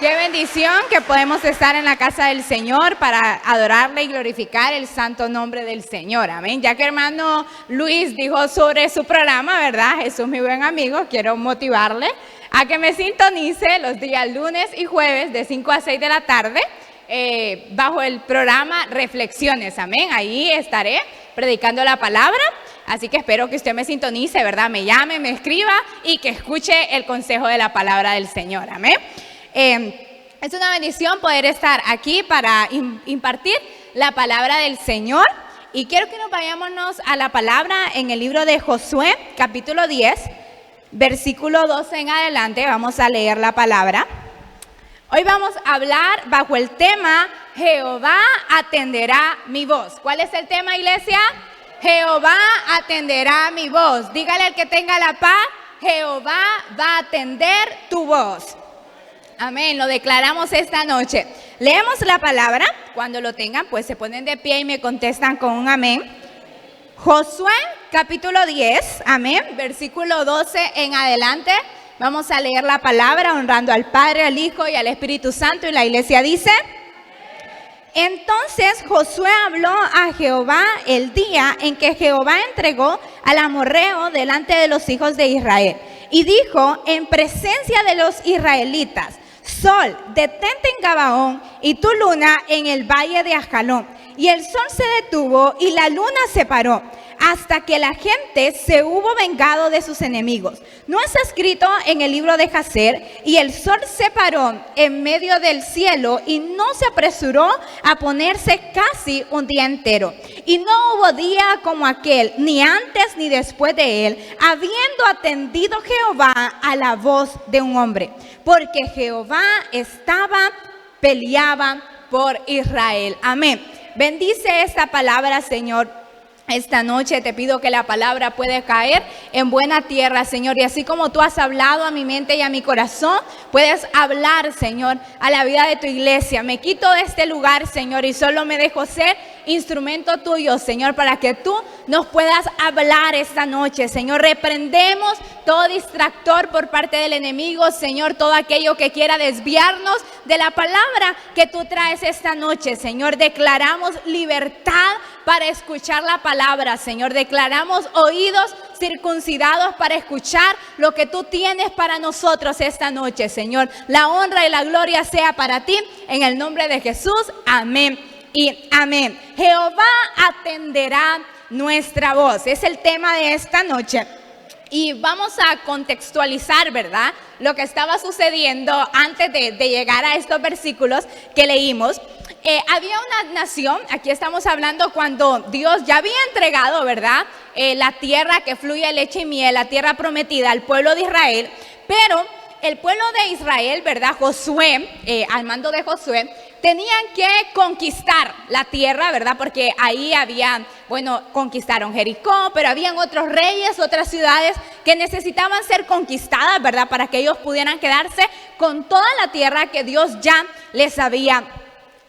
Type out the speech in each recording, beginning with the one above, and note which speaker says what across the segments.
Speaker 1: Qué bendición que podemos estar en la casa del Señor para adorarle y glorificar el santo nombre del Señor. Amén. Ya que hermano Luis dijo sobre su programa, ¿verdad? Jesús, mi buen amigo, quiero motivarle a que me sintonice los días lunes y jueves de 5 a 6 de la tarde bajo el programa Reflexiones. Amén. Ahí estaré predicando la palabra. Así que espero que usted me sintonice, ¿verdad? Me llame, me escriba y que escuche el consejo de la palabra del Señor. Amén. Es una bendición poder estar aquí para impartir la palabra del Señor. Y quiero que nos vayámonos a la palabra en el libro de Josué, capítulo 10, versículo 12 en adelante. Vamos a leer la palabra. Hoy vamos a hablar bajo el tema Jehová atenderá mi voz. ¿Cuál es el tema, iglesia? Jehová atenderá mi voz. Dígale al que tenga la paz, Jehová va a atender tu voz. Amén, lo declaramos esta noche. Leemos la palabra, cuando lo tengan, pues se ponen de pie y me contestan con un amén. Josué, capítulo 10, amén, versículo 12 en adelante. Vamos a leer la palabra honrando al Padre, al Hijo y al Espíritu Santo. Y la iglesia dice: entonces Josué habló a Jehová el día en que Jehová entregó al amorreo delante de los hijos de Israel. Y dijo en presencia de los israelitas: Sol, detente en Gabaón, y tu luna en el valle de Ajalón. Y el sol se detuvo y la luna se paró, hasta que la gente se hubo vengado de sus enemigos. ¿No está escrito en el libro de Jacer? Y el sol se paró en medio del cielo y no se apresuró a ponerse casi un día entero. Y no hubo día como aquel, ni antes ni después de él, habiendo atendido Jehová a la voz de un hombre. Porque Jehová peleaba por Israel. Amén. Bendice esta palabra, Señor. Esta noche te pido que la palabra pueda caer en buena tierra, Señor. Y así como tú has hablado a mi mente y a mi corazón, puedes hablar, Señor, a la vida de tu iglesia. Me quito de este lugar, Señor, y solo me dejo ser instrumento tuyo, Señor, para que tú nos puedas hablar esta noche, Señor. Reprendemos todo distractor por parte del enemigo, Señor, todo aquello que quiera desviarnos de la palabra que tú traes esta noche, Señor. Declaramos libertad para escuchar la palabra, Señor. Declaramos oídos circuncidados para escuchar lo que tú tienes para nosotros esta noche, Señor. La honra y la gloria sea para ti, en el nombre de Jesús. Amén y amén. Jehová atenderá nuestra voz. Es el tema de esta noche. Y vamos a contextualizar, ¿verdad?, lo que estaba sucediendo antes de llegar a estos versículos que leímos. Había una nación, aquí estamos hablando cuando Dios ya había entregado, ¿verdad?, la tierra que fluye leche y miel, la tierra prometida al pueblo de Israel. Pero el pueblo de Israel, ¿verdad?, Josué, al mando de Josué, tenían que conquistar la tierra, ¿verdad? Porque ahí conquistaron Jericó, pero habían otros reyes, otras ciudades que necesitaban ser conquistadas, ¿verdad? Para que ellos pudieran quedarse con toda la tierra que Dios ya les había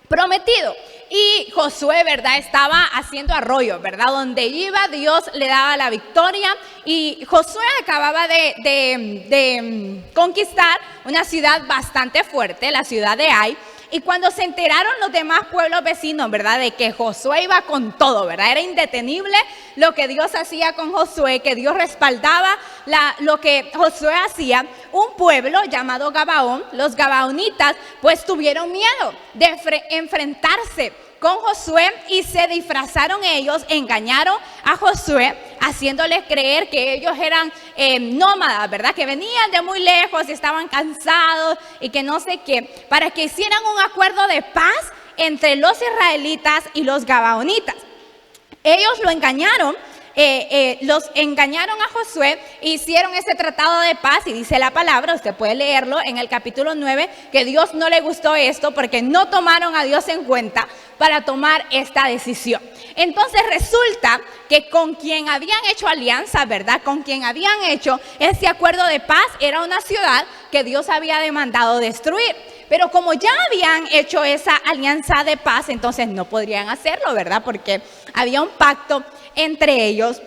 Speaker 1: prometido. Y Josué, ¿verdad?, estaba haciendo arroyo, ¿verdad? Donde iba, Dios le daba la victoria. Y Josué acababa de conquistar una ciudad bastante fuerte, la ciudad de Ai. Y cuando se enteraron los demás pueblos vecinos, ¿verdad?, de que Josué iba con todo, ¿verdad? Era indetenible lo que Dios hacía con Josué, que Dios respaldaba lo que Josué hacía. Un pueblo llamado Gabaón, los gabaonitas, pues tuvieron miedo de enfrentarse con Josué y se disfrazaron ellos, engañaron a Josué, haciéndoles creer que ellos eran nómadas, ¿verdad?, que venían de muy lejos y estaban cansados y que no sé qué, para que hicieran un acuerdo de paz entre los israelitas y los gabaonitas. Ellos los engañaron a Josué, hicieron ese tratado de paz y dice la palabra, usted puede leerlo en el capítulo 9, que Dios no le gustó esto porque no tomaron a Dios en cuenta para tomar esta decisión. Entonces resulta que con quien habían hecho alianza, ¿verdad?, con quien habían hecho ese acuerdo de paz, era una ciudad que Dios había demandado destruir. Pero como ya habían hecho esa alianza de paz, entonces no podrían hacerlo, ¿verdad?, porque había un pacto entre ellos.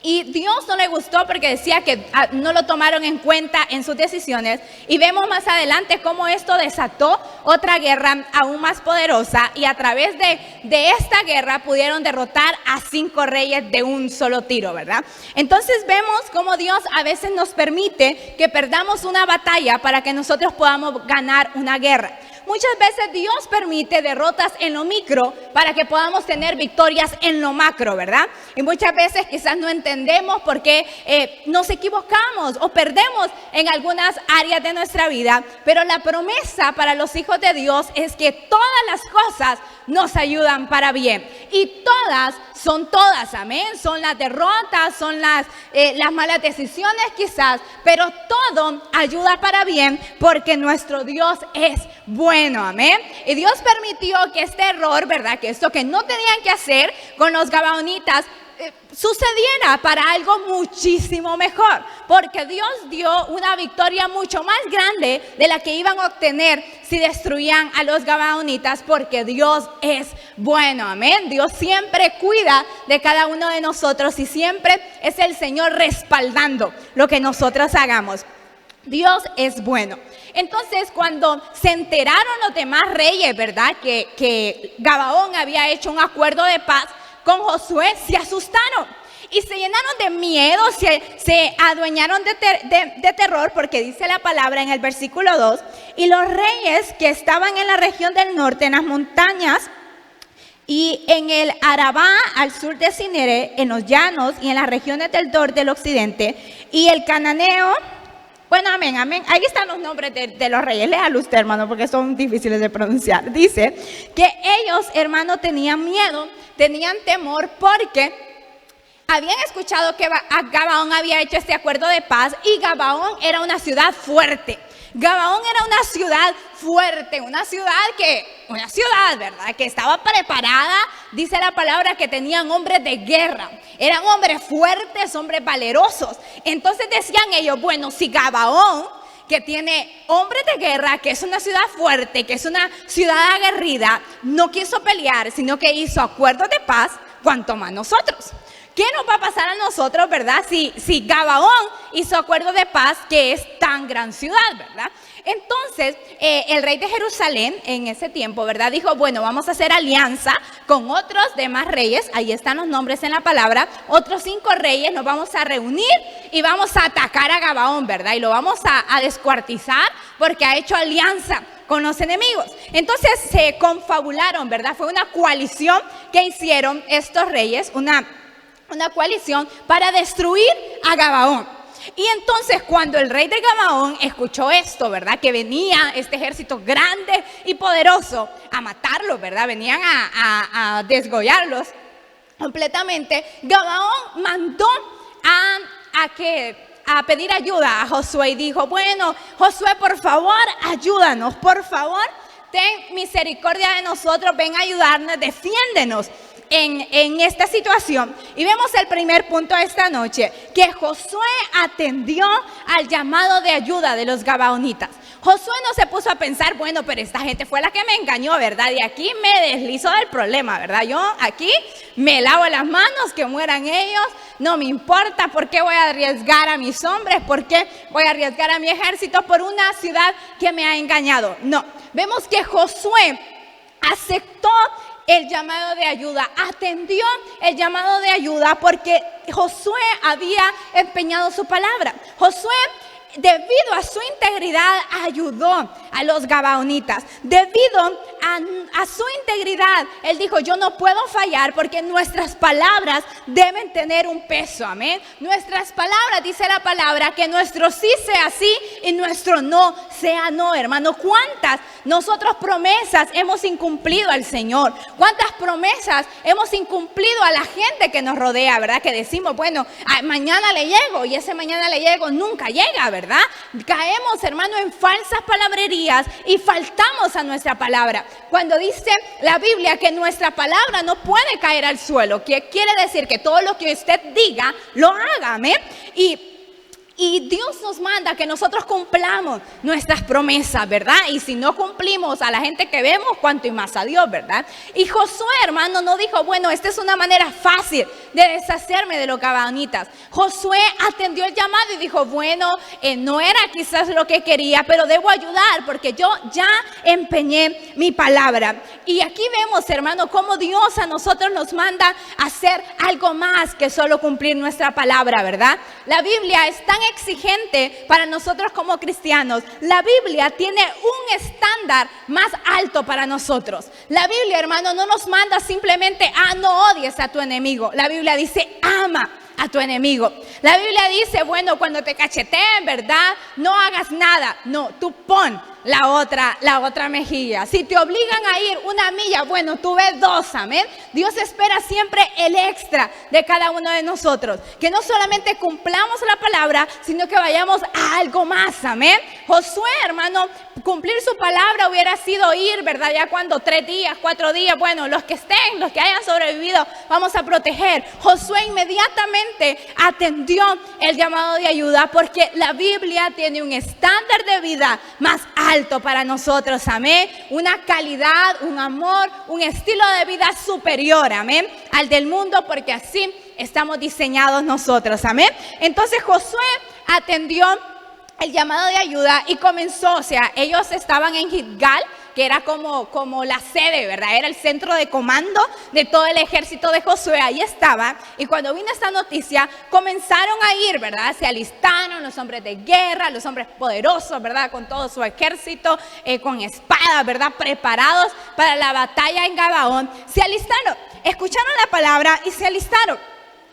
Speaker 1: Y Dios no le gustó porque decía que no lo tomaron en cuenta en sus decisiones. Y vemos más adelante cómo esto desató otra guerra aún más poderosa. Y a través de esta guerra pudieron derrotar a 5 reyes de un solo tiro, ¿verdad? Entonces vemos cómo Dios a veces nos permite que perdamos una batalla para que nosotros podamos ganar una guerra. Muchas veces Dios permite derrotas en lo micro para que podamos tener victorias en lo macro, ¿verdad? Y muchas veces quizás no entendemos por qué nos equivocamos o perdemos en algunas áreas de nuestra vida, pero la promesa para los hijos de Dios es que todas las cosas nos ayudan para bien. Y todas, amén. Son las derrotas, son las malas decisiones quizás, pero todo ayuda para bien porque nuestro Dios es bueno, amén. Y Dios permitió que este error, ¿verdad? Que esto que no tenían que hacer con los gabaonitas sucediera para algo muchísimo mejor, porque Dios dio una victoria mucho más grande de la que iban a obtener si destruían a los gabaonitas, porque Dios es bueno, amén. Dios siempre cuida de cada uno de nosotros y siempre es el Señor respaldando lo que nosotros hagamos. Dios es bueno. Entonces, cuando se enteraron los demás reyes, ¿verdad? Que Gabaón había hecho un acuerdo de paz con Josué, se asustaron y se llenaron de miedo, se adueñaron de terror, porque dice la palabra en el versículo 2, y los reyes que estaban en la región del norte, en las montañas, y en el Arabá, al sur de Cinere, en los llanos y en las regiones del norte del occidente, y el cananeo. Bueno, amén, amén. Ahí están los nombres de los reyes. Léalo usted, hermano, porque son difíciles de pronunciar. Dice que ellos, hermano, tenían miedo, tenían temor, porque habían escuchado que Gabaón había hecho este acuerdo de paz, y Gabaón era una ciudad fuerte. Gabaón era una ciudad fuerte, una ciudad, ¿verdad? Que estaba preparada, dice la palabra, que tenían hombres de guerra. Eran hombres fuertes, hombres valerosos. Entonces decían ellos, bueno, si Gabaón, que tiene hombres de guerra, que es una ciudad fuerte, que es una ciudad aguerrida, no quiso pelear, sino que hizo acuerdos de paz, cuanto más nosotros. ¿Qué nos va a pasar a nosotros, verdad? Si Gabaón hizo acuerdo de paz, que es tan gran ciudad, ¿verdad? Entonces, el rey de Jerusalén en ese tiempo, ¿verdad? Dijo, bueno, vamos a hacer alianza con otros demás reyes. Ahí están los nombres en la palabra. Otros 5 reyes nos vamos a reunir y vamos a atacar a Gabaón, ¿verdad? Y lo vamos a descuartizar porque ha hecho alianza con los enemigos. Entonces se confabularon, ¿verdad? Fue una coalición que hicieron estos reyes, una coalición para destruir a Gabaón. Y entonces cuando el rey de Gabaón escuchó esto, ¿verdad? Que venía este ejército grande y poderoso a matarlos, ¿verdad? Venían a desgollarlos completamente. Gabaón mandó a pedir ayuda a Josué y dijo, bueno, Josué, por favor, ayúdanos, por favor, ten misericordia de nosotros, ven a ayudarnos, defiéndenos en esta situación. Y vemos el primer punto de esta noche, que Josué atendió al llamado de ayuda de los gabaonitas. Josué no se puso a pensar, bueno, pero esta gente fue la que me engañó, ¿verdad? Y aquí me deslizo del problema, ¿verdad? Yo aquí me lavo las manos, que mueran ellos, no me importa. ¿Por qué voy a arriesgar a mis hombres? ¿Por qué voy a arriesgar a mi ejército por una ciudad que me ha engañado? No, vemos que Josué aceptó el llamado de ayuda, atendió el llamado de ayuda porque Josué había empeñado su palabra. Josué, debido a su integridad, ayudó a los gabaonitas. Debido a su integridad, él dijo, yo no puedo fallar porque nuestras palabras deben tener un peso, amén. Nuestras palabras, dice la palabra, que nuestro sí sea sí y nuestro no sea no, hermano. ¿Cuántas nosotros promesas hemos incumplido al Señor? ¿Cuántas promesas hemos incumplido a la gente que nos rodea, verdad? Que decimos, bueno, mañana le llego, y ese mañana le llego nunca llega, ¿verdad? Caemos, hermano, en falsas palabrerías y faltamos a nuestra palabra. Cuando dice la Biblia que nuestra palabra no puede caer al suelo, que quiere decir que todo lo que usted diga, lo haga, amén. Y Y Dios nos manda que nosotros cumplamos nuestras promesas, ¿verdad? Y si no cumplimos a la gente que vemos, cuanto y más a Dios, ¿verdad? Y Josué, hermano, no dijo, bueno, esta es una manera fácil de deshacerme de los gabaonitas. Josué atendió el llamado y dijo, bueno, no era quizás lo que quería, pero debo ayudar porque yo ya empeñé mi palabra. Y aquí vemos, hermano, cómo Dios a nosotros nos manda a hacer algo más que solo cumplir nuestra palabra, ¿verdad? La Biblia es tan exigente para nosotros como cristianos. La Biblia tiene un estándar más alto para nosotros. La Biblia, hermano, no nos manda simplemente, no odies a tu enemigo. La Biblia dice, ama a tu enemigo. La Biblia dice, bueno, cuando te cacheteen, ¿verdad? No hagas nada. No, tú pon la otra mejilla. Si te obligan a ir una milla, bueno, tú ves 2, amén. Dios espera siempre el extra de cada uno de nosotros. Que no solamente cumplamos la palabra, sino que vayamos a algo más, amén. Josué, hermano, cumplir su palabra hubiera sido ir, ¿verdad? Ya cuando 3 días, 4 días, bueno, los que estén, los que hayan sobrevivido, vamos a proteger. Josué inmediatamente atendió el llamado de ayuda porque la Biblia tiene un estándar de vida más alto para nosotros, amén. Una calidad, un amor, un estilo de vida superior, amén, al del mundo, porque así estamos diseñados nosotros, amén. Entonces Josué atendió el llamado de ayuda y comenzó, o sea, ellos estaban en Gilgal, que era como la sede, ¿verdad? Era el centro de comando de todo el ejército de Josué, ahí estaba. Y cuando vino esta noticia, comenzaron a ir, ¿verdad? Se alistaron los hombres de guerra, los hombres poderosos, ¿verdad? Con todo su ejército, con espadas, ¿verdad? Preparados para la batalla en Gabaón. Se alistaron, escucharon la palabra y se alistaron.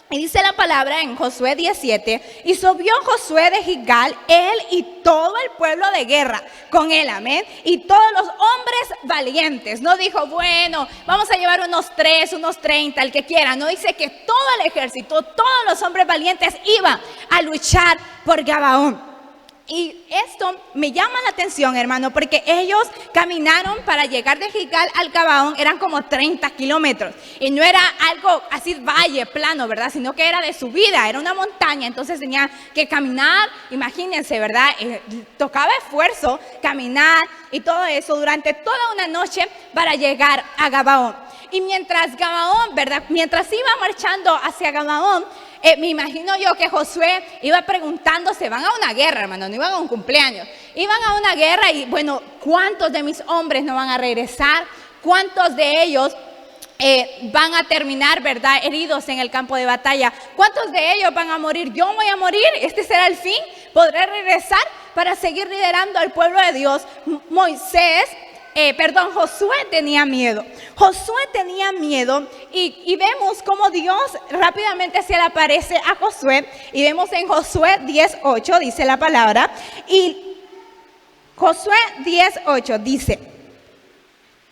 Speaker 1: Y dice la palabra en Josué 17, y subió Josué de Gilgal, él y todo el pueblo de guerra con él, amén, y todos los hombres valientes. No dijo, bueno, vamos a llevar unos 3, unos 30, el que quiera. No, dice que todo el ejército, todos los hombres valientes iban a luchar por Gabaón. Y esto me llama la atención, hermano, porque ellos caminaron para llegar de Gilgal al Gabaón, eran como 30 kilómetros. Y no era algo así valle, plano, ¿verdad? Sino que era de subida, era una montaña. Entonces tenían que caminar, imagínense, ¿verdad? Tocaba esfuerzo caminar y todo eso durante toda una noche para llegar a Gabaón. Y mientras Gabaón, ¿verdad? Mientras iba marchando hacia Gabaón, me imagino yo que Josué iba preguntándose, van a una guerra, hermano, no iban a un cumpleaños, iban a una guerra y bueno, ¿cuántos de mis hombres no van a regresar? ¿Cuántos de ellos van a terminar, ¿verdad?, heridos en el campo de batalla? ¿Cuántos de ellos van a morir? Yo voy a morir, este será el fin, podré regresar para seguir liderando al pueblo de Dios. Josué tenía miedo. Josué tenía miedo y vemos cómo Dios rápidamente se le aparece a Josué. Y vemos en Josué 10:8, dice la palabra. Y Josué 10:8 dice,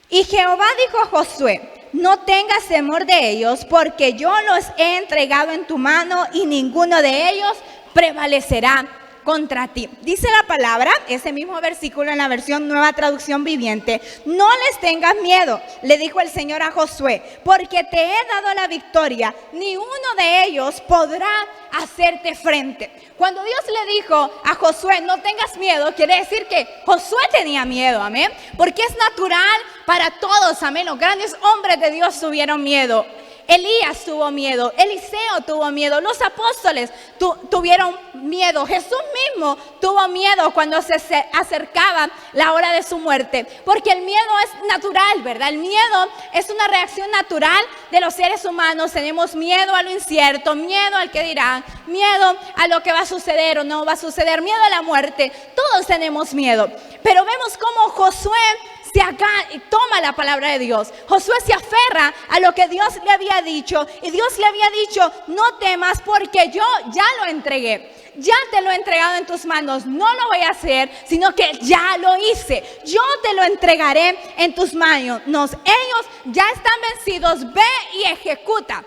Speaker 1: y Jehová dijo a Josué, no tengas temor de ellos, porque yo los he entregado en tu mano y ninguno de ellos prevalecerá contra ti. Dice la palabra, ese mismo versículo en la versión Nueva Traducción Viviente, no les tengas miedo, le dijo el Señor a Josué, porque te he dado la victoria, ni uno de ellos podrá hacerte frente. Cuando Dios le dijo a Josué, no tengas miedo, quiere decir que Josué tenía miedo, amén, porque es natural para todos, amén. Los grandes hombres de Dios tuvieron miedo. Elías tuvo miedo, Eliseo tuvo miedo, los apóstoles tuvieron miedo, Jesús mismo tuvo miedo cuando se acercaba la hora de su muerte, porque el miedo es natural, ¿verdad? El miedo es una reacción natural de los seres humanos. Tenemos miedo a lo incierto, miedo al que dirán, miedo a lo que va a suceder o no va a suceder, miedo a la muerte. Todos tenemos miedo, pero vemos cómo Josué toma la palabra de Dios. Josué se aferra a lo que Dios le había dicho, y Dios le había dicho, no temas porque yo ya lo entregué, ya te lo he entregado en tus manos, no lo voy a hacer, sino que ya lo hice, yo te lo entregaré en tus manos, ellos ya están vencidos, ve y ejecuta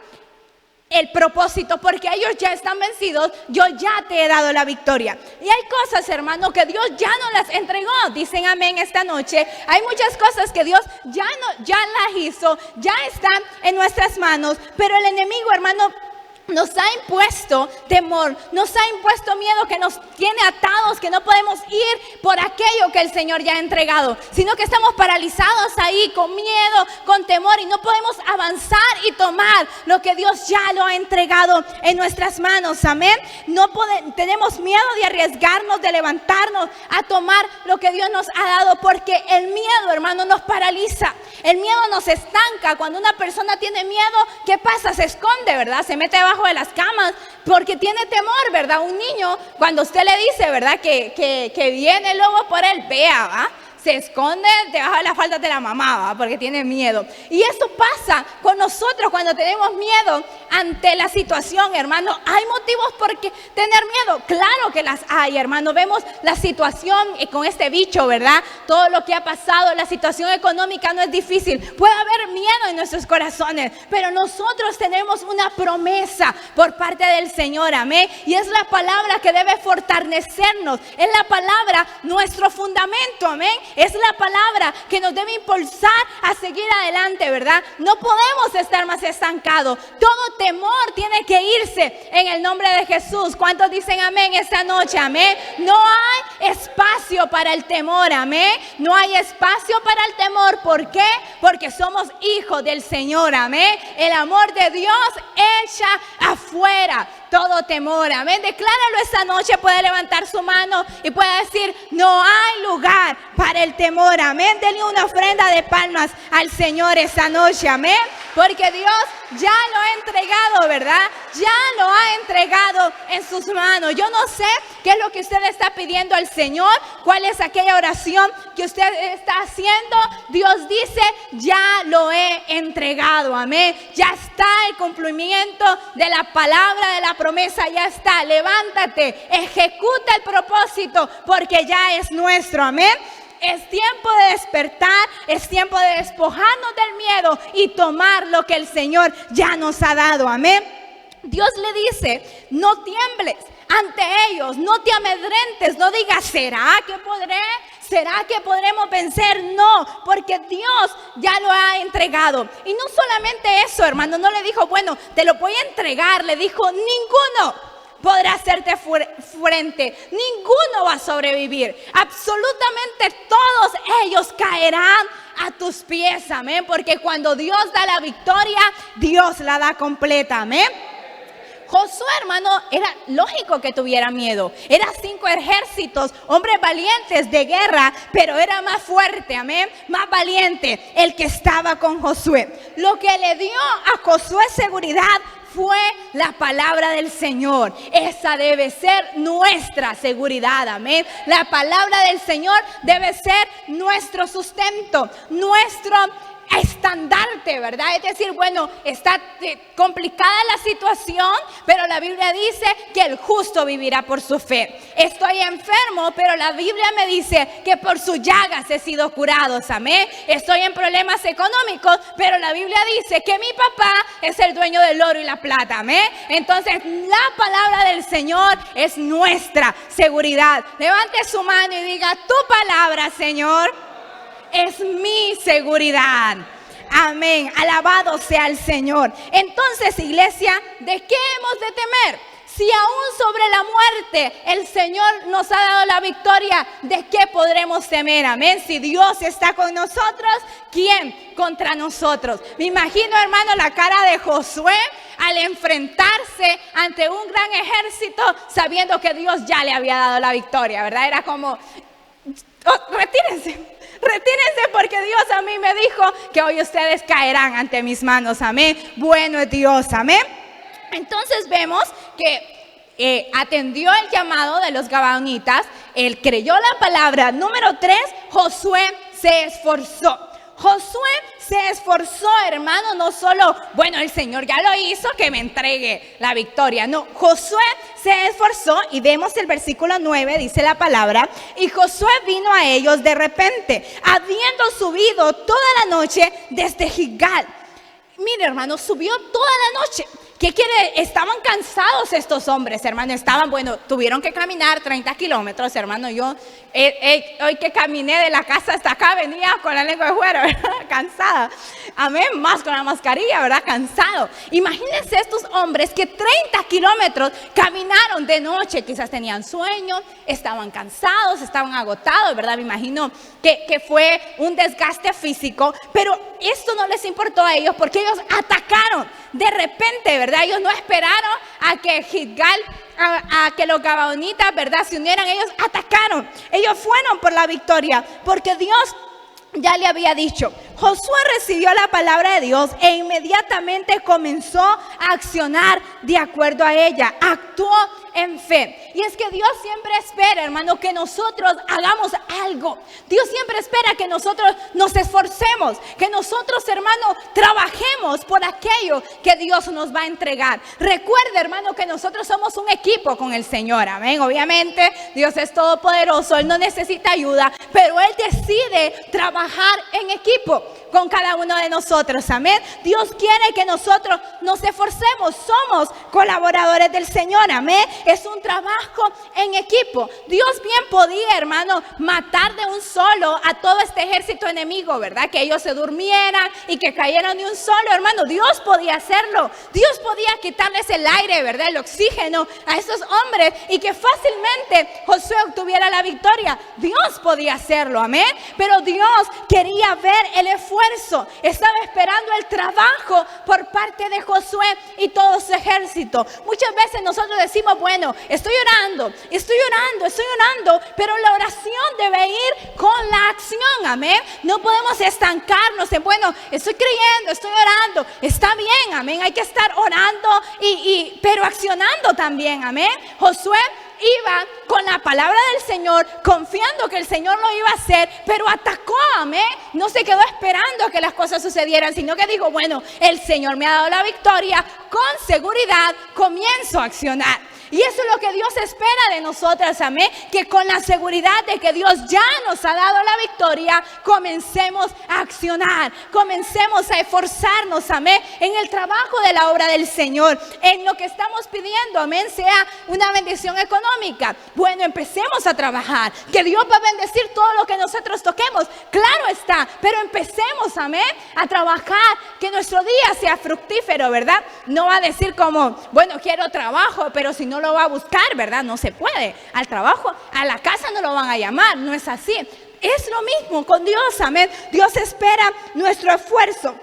Speaker 1: el propósito, porque ellos ya están vencidos, yo ya te he dado la victoria. Y hay cosas, hermano, que Dios ya no las entregó. Dicen amén esta noche. Hay muchas cosas que Dios ya las hizo, ya están en nuestras manos, pero el enemigo, hermano, nos ha impuesto temor, nos ha impuesto miedo que nos tiene atados, que no podemos ir por aquello que el Señor ya ha entregado, sino que estamos paralizados ahí con miedo, con temor y no podemos avanzar y tomar lo que Dios ya lo ha entregado en nuestras manos, amén. Tenemos miedo de arriesgarnos, de levantarnos a tomar lo que Dios nos ha dado, porque el miedo, hermano, nos paraliza, el miedo nos estanca. Cuando una persona tiene miedo, ¿qué pasa? Se esconde, ¿verdad? Se mete debajo de las camas porque tiene temor, ¿verdad? Un niño, cuando usted le dice, ¿verdad? Que viene el lobo por él, vea, ¿va? Se esconde debajo de la falda de la mamá, ¿va? Porque tiene miedo. Y eso pasa con nosotros cuando tenemos miedo ante la situación, hermano. ¿Hay motivos por qué tener miedo? Claro que las hay, hermano. Vemos la situación con este bicho, ¿verdad? Todo lo que ha pasado, la situación económica no es difícil. Puede haber miedo en nuestros corazones, pero nosotros tenemos una promesa por parte del Señor, amén. Y es la palabra que debe fortalecernos. Es la palabra nuestro fundamento, amén. Es la palabra que nos debe impulsar a seguir adelante, ¿verdad? No podemos estar más estancados. Todo temor tiene que irse en el nombre de Jesús. ¿Cuántos dicen amén esta noche? Amén. No hay espacio para el temor, amén. No hay espacio para el temor. ¿Por qué? Porque somos hijos del Señor, amén. El amor de Dios echa afuera todo temor, amén. Decláralo esta noche. Puede levantar su mano y puede decir: no hay lugar para el temor, amén. Denle una ofrenda de palmas al Señor esta noche, amén. Porque Dios ya lo ha entregado, ¿verdad? Ya lo ha entregado en sus manos. Yo no sé qué es lo que usted está pidiendo al Señor, cuál es aquella oración que usted está haciendo. Dios dice: ya lo he entregado, amén. Ya está el cumplimiento de la palabra, de la promesa, ya está. Levántate, ejecuta el propósito, porque ya es nuestro, amén. Es tiempo de despertar, es tiempo de despojarnos del miedo y tomar lo que el Señor ya nos ha dado, amén. Dios le dice: no tiembles ante ellos, no te amedrentes, no digas: ¿será que podré? ¿Será que podremos vencer? No, porque Dios ya lo ha entregado. Y no solamente eso, hermano, no le dijo: bueno, te lo voy a entregar. Le dijo: ninguno podrá hacerte frente, ninguno va a sobrevivir. Absolutamente todos ellos caerán a tus pies, amén. Porque cuando Dios da la victoria, Dios la da completa, amén. Josué, hermano, era lógico que tuviera miedo. Eran 5 ejércitos, hombres valientes de guerra, pero era más fuerte, amén, más valiente el que estaba con Josué. Lo que le dio a Josué seguridad fue la palabra del Señor. Esa debe ser nuestra seguridad, amén. La palabra del Señor debe ser nuestro sustento, nuestro estandarte, ¿verdad? Es decir, bueno, está complicada la situación, pero la Biblia dice que el justo vivirá por su fe. Estoy enfermo, pero la Biblia me dice que por sus llagas he sido curado, amén. Estoy en problemas económicos, pero la Biblia dice que mi papá es el dueño del oro y la plata, amén. Entonces, la palabra del Señor es nuestra seguridad. Levante su mano y diga: tu palabra, Señor, es mi seguridad. Amén. Alabado sea el Señor. Entonces, iglesia, ¿de qué hemos de temer? Si aún sobre la muerte el Señor nos ha dado la victoria, ¿de qué podremos temer? Amén. Si Dios está con nosotros, ¿quién contra nosotros? Me imagino, hermano, la cara de Josué al enfrentarse ante un gran ejército, sabiendo que Dios ya le había dado la victoria, ¿verdad? Era como: retírense. Retírense, porque Dios a mí me dijo que hoy ustedes caerán ante mis manos, amén. Bueno es Dios, amén. Entonces vemos que atendió el llamado de los gabaonitas, él creyó la palabra. Número 3, Josué se esforzó. Josué se esforzó, hermano, no solo, bueno, el Señor ya lo hizo, que me entregue la victoria. No, Josué se esforzó, y vemos el versículo 9, dice la palabra: y Josué vino a ellos de repente, habiendo subido toda la noche desde Gilgal. Mire, hermano, subió toda la noche. ¿Qué quiere? Estaban cansados estos hombres, hermano. Tuvieron que caminar 30 kilómetros, hermano. Yo hoy que caminé de la casa hasta acá venía con la lengua de fuera, ¿verdad? Cansada. Amén, más con la mascarilla, ¿verdad? Cansado. Imagínense estos hombres que 30 kilómetros caminaron de noche. Quizás tenían sueño, estaban cansados, estaban agotados, ¿verdad? Me imagino que fue un desgaste físico, pero esto no les importó a ellos porque ellos atacaron de repente, ¿verdad? Ellos no esperaron a que Gilgal, a que los gabaonitas, ¿verdad?, se unieran. Ellos atacaron, ellos fueron por la victoria, porque Dios ya le había dicho. Josué recibió la palabra de Dios e inmediatamente comenzó a accionar de acuerdo a ella. Actuó en fe. Y es que Dios siempre espera, hermano, que nosotros hagamos algo. Dios siempre espera que nosotros nos esforcemos, que nosotros, hermano, trabajemos por aquello que Dios nos va a entregar. Recuerde, hermano, que nosotros somos un equipo con el Señor. Amén. Obviamente, Dios es todopoderoso, Él no necesita ayuda, pero Él decide trabajar en equipo con cada uno de nosotros. Amén. Dios quiere que nosotros nos esforcemos. Somos colaboradores del Señor. Amén. Es un trabajo en equipo. Dios bien podía, hermano, matar de un solo a todo este ejército enemigo, ¿verdad? Que ellos se durmieran y que cayeran de un solo, hermano. Dios podía hacerlo. Dios podía quitarles el aire, ¿verdad? El oxígeno a esos hombres y que fácilmente Josué obtuviera la victoria. Dios podía hacerlo. Amén. Pero Dios quería ver el esfuerzo. Estaba esperando el trabajo por parte de Josué y todo su ejército. Muchas veces nosotros decimos, bueno, estoy orando, pero la oración debe ir con la acción. Amén. No podemos estancarnos en, bueno, estoy creyendo, estoy orando, está bien, amén. Hay que estar orando pero accionando también. Amén. Josué iba con la palabra del Señor, confiando que el Señor lo iba a hacer, pero atacó, amén. No se quedó esperando a que las cosas sucedieran, sino que dijo, bueno, el Señor me ha dado la victoria, con seguridad comienzo a accionar. Y eso es lo que Dios espera de nosotras, amén. Que con la seguridad de que Dios ya nos ha dado la victoria, comencemos a accionar, comencemos a esforzarnos, amén, en el trabajo de la obra del Señor, en lo que estamos pidiendo, amén, sea una bendición económica. Bueno, empecemos a trabajar, que Dios va a bendecir todo lo que nosotros toquemos, claro está, pero empecemos, amén, a trabajar, que nuestro día sea fructífero, ¿verdad? No va a decir como, bueno, quiero trabajo, pero si no lo va a buscar, ¿verdad? No se puede. Al trabajo, a la casa no lo van a llamar, no es así. Es lo mismo con Dios, amén. Dios espera nuestro esfuerzo.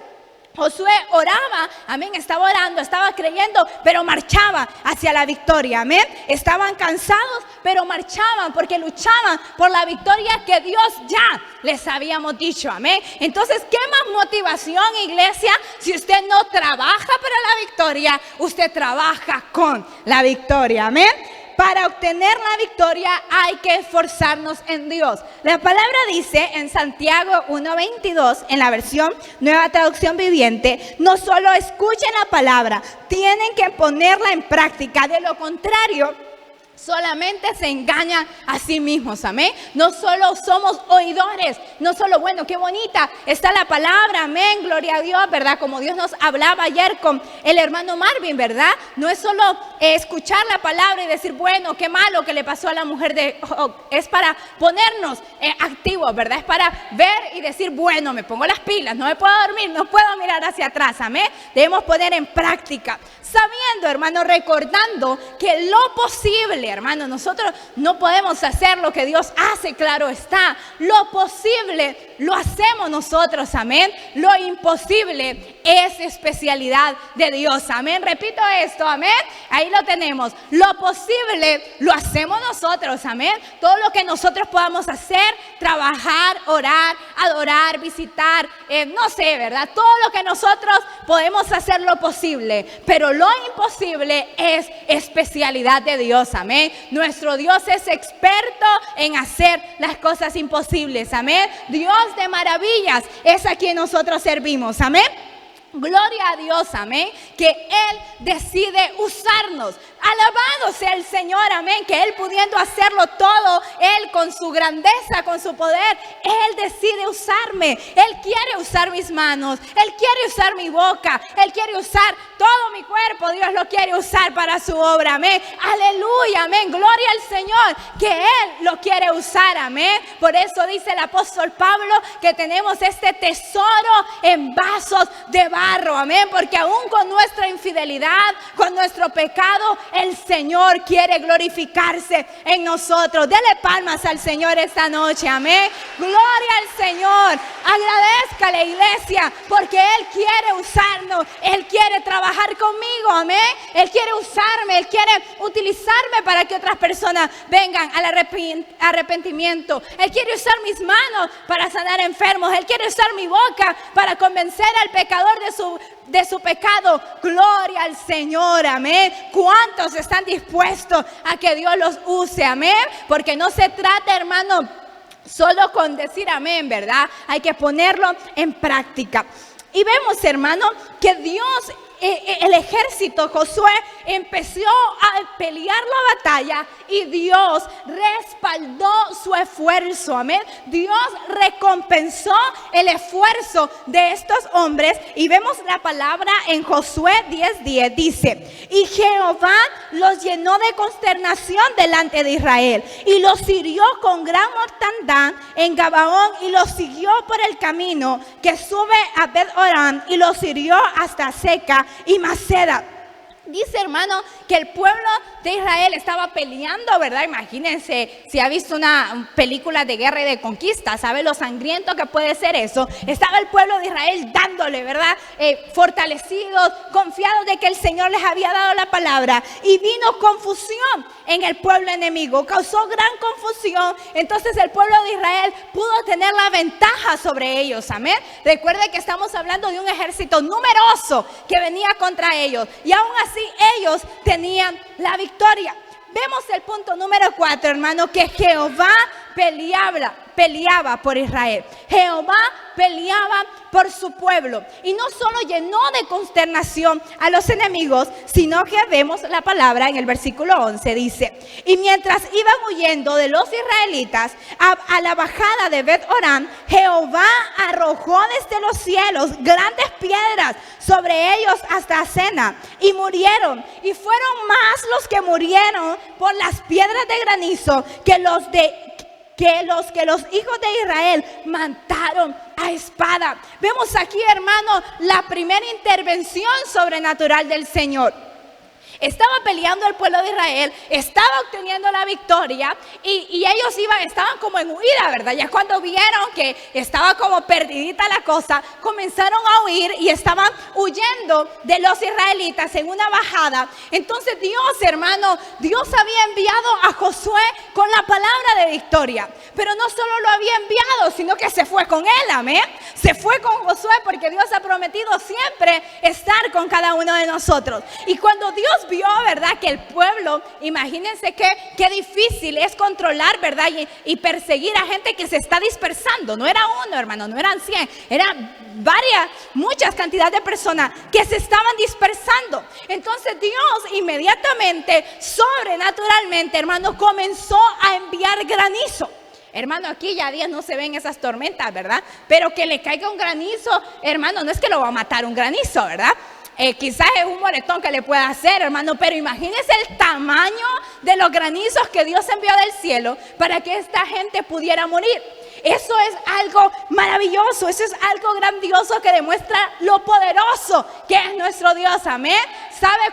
Speaker 1: Josué oraba, amén, estaba orando, estaba creyendo, pero marchaba hacia la victoria, amén. Estaban cansados, pero marchaban porque luchaban por la victoria que Dios ya les habíamos dicho, amén. Entonces, ¿qué más motivación, iglesia? Si usted no trabaja para la victoria, usted trabaja con la victoria, amén. Para obtener la victoria hay que esforzarnos en Dios. La palabra dice en Santiago 1:22, en la versión Nueva Traducción Viviente, no solo escuchen la palabra, tienen que ponerla en práctica. De lo contrario, solamente se engañan a sí mismos, amén. No solo somos oidores, no solo, bueno, qué bonita está la palabra, amén, gloria a Dios, ¿verdad? Como Dios nos hablaba ayer con el hermano Marvin, ¿verdad? No es solo escuchar la palabra y decir, bueno, qué malo que le pasó a la mujer de Job. Es para ponernos activos, ¿verdad? Es para ver y decir, bueno, me pongo las pilas, no me puedo dormir, no puedo mirar hacia atrás, amén. Debemos poner en práctica, sabiendo, hermano, recordando que lo posible, hermano, nosotros no podemos hacer lo que Dios hace, claro está. Lo posible lo hacemos nosotros, amén. Lo imposible es especialidad de Dios, amén. Repito esto, amén. Ahí lo tenemos. Lo posible lo hacemos nosotros, amén. Todo lo que nosotros podamos hacer, trabajar, orar, adorar, visitar, no sé, ¿verdad? Todo lo que nosotros podemos hacer lo posible, pero lo imposible es especialidad de Dios, amén. Nuestro Dios es experto en hacer las cosas imposibles, amén. Dios de maravillas es a quien nosotros servimos, amén. Gloria a Dios, amén, que Él decide usarnos. Alabado sea el Señor, amén, que Él pudiendo hacerlo todo, Él con su grandeza, con su poder, Él decide usarme. Él quiere usar mis manos, Él quiere usar mi boca, Él quiere usar todo mi cuerpo. Dios lo quiere usar para su obra, amén. Aleluya, amén, gloria al Señor, que Él lo quiere usar, amén. Por eso dice el apóstol Pablo que tenemos este tesoro en vasos de barro, amén, porque aún con nuestra infidelidad, con nuestro pecado, el Señor quiere glorificarse en nosotros. Dele palmas al Señor esta noche, amén. Gloria al Señor. Agradézcale, iglesia, porque Él quiere usarnos. Él quiere trabajar conmigo, amén. Él quiere usarme, Él quiere utilizarme para que otras personas vengan al arrepentimiento. Él quiere usar mis manos para sanar enfermos. Él quiere usar mi boca para convencer al pecador de su pecado. Gloria al Señor, amén. ¿Cuántos están dispuestos a que Dios los use, amén? Porque no se trata, hermano, solo con decir amén, ¿verdad? Hay que ponerlo en práctica. Y vemos, hermano, que Dios, el ejército, Josué, empezó a pelear la batalla y Dios respaldó su esfuerzo, amén. Dios recompensó el esfuerzo de estos hombres y vemos la palabra en Josué 10:10, dice: y Jehová los llenó de consternación delante de Israel y los hirió con gran mortandad en Gabaón y los siguió por el camino que sube a Bet-Horam y los hirió hasta Seca y Maceda. Dice, hermano, que el pueblo de Israel estaba peleando, ¿verdad? Imagínense, si ha visto una película de guerra y de conquista, ¿sabe lo sangriento que puede ser eso? Estaba el pueblo de Israel dándole, ¿verdad? Fortalecidos, confiados de que el Señor les había dado la palabra. Y vino confusión en el pueblo enemigo, causó gran confusión. Entonces el pueblo de Israel pudo tener la ventaja sobre ellos, amén. Recuerde que estamos hablando de un ejército numeroso que venía contra ellos. Y aún así ellos tenían la victoria. Vemos el punto número 4, hermano, que Jehová peleaba por Israel. Jehová peleaba por su pueblo. Y no solo llenó de consternación a los enemigos, sino que vemos la palabra en el versículo 11, dice: y mientras iban huyendo de los israelitas a la bajada de Bet-Horam, Jehová arrojó desde los cielos grandes piedras sobre ellos hasta Asena, y murieron. Y fueron más los que murieron por las piedras de granizo que los hijos de Israel mataron a espada. Vemos aquí, hermano, la primera intervención sobrenatural del Señor. Estaba peleando el pueblo de Israel, estaba obteniendo la victoria y ellos estaban como en huida, ¿verdad? Ya cuando vieron que estaba como perdidita la cosa, comenzaron a huir y estaban huyendo de los israelitas en una bajada. Entonces Dios, hermano, Dios había enviado a Josué con la palabra de victoria. Pero no solo lo había enviado, sino que se fue con él, amén. Se fue con Josué porque Dios ha prometido siempre estar con cada uno de nosotros. Y cuando Dios vio, ¿verdad?, que el pueblo, imagínense qué difícil es controlar, ¿verdad?, y perseguir a gente que se está dispersando. No era uno, hermano, no eran 100, eran muchas cantidades de personas que se estaban dispersando. Entonces Dios inmediatamente, sobrenaturalmente, hermano, comenzó a enviar granizo. Hermano, aquí ya días no se ven esas tormentas, ¿verdad? Pero que le caiga un granizo, hermano, no es que lo va a matar un granizo, ¿verdad? Quizás es un moretón que le pueda hacer, hermano, pero imagínense el tamaño de los granizos que Dios envió del cielo para que esta gente pudiera morir. Eso es algo maravilloso, eso es algo grandioso que demuestra lo poderoso que es nuestro Dios, amén. ¿Sabe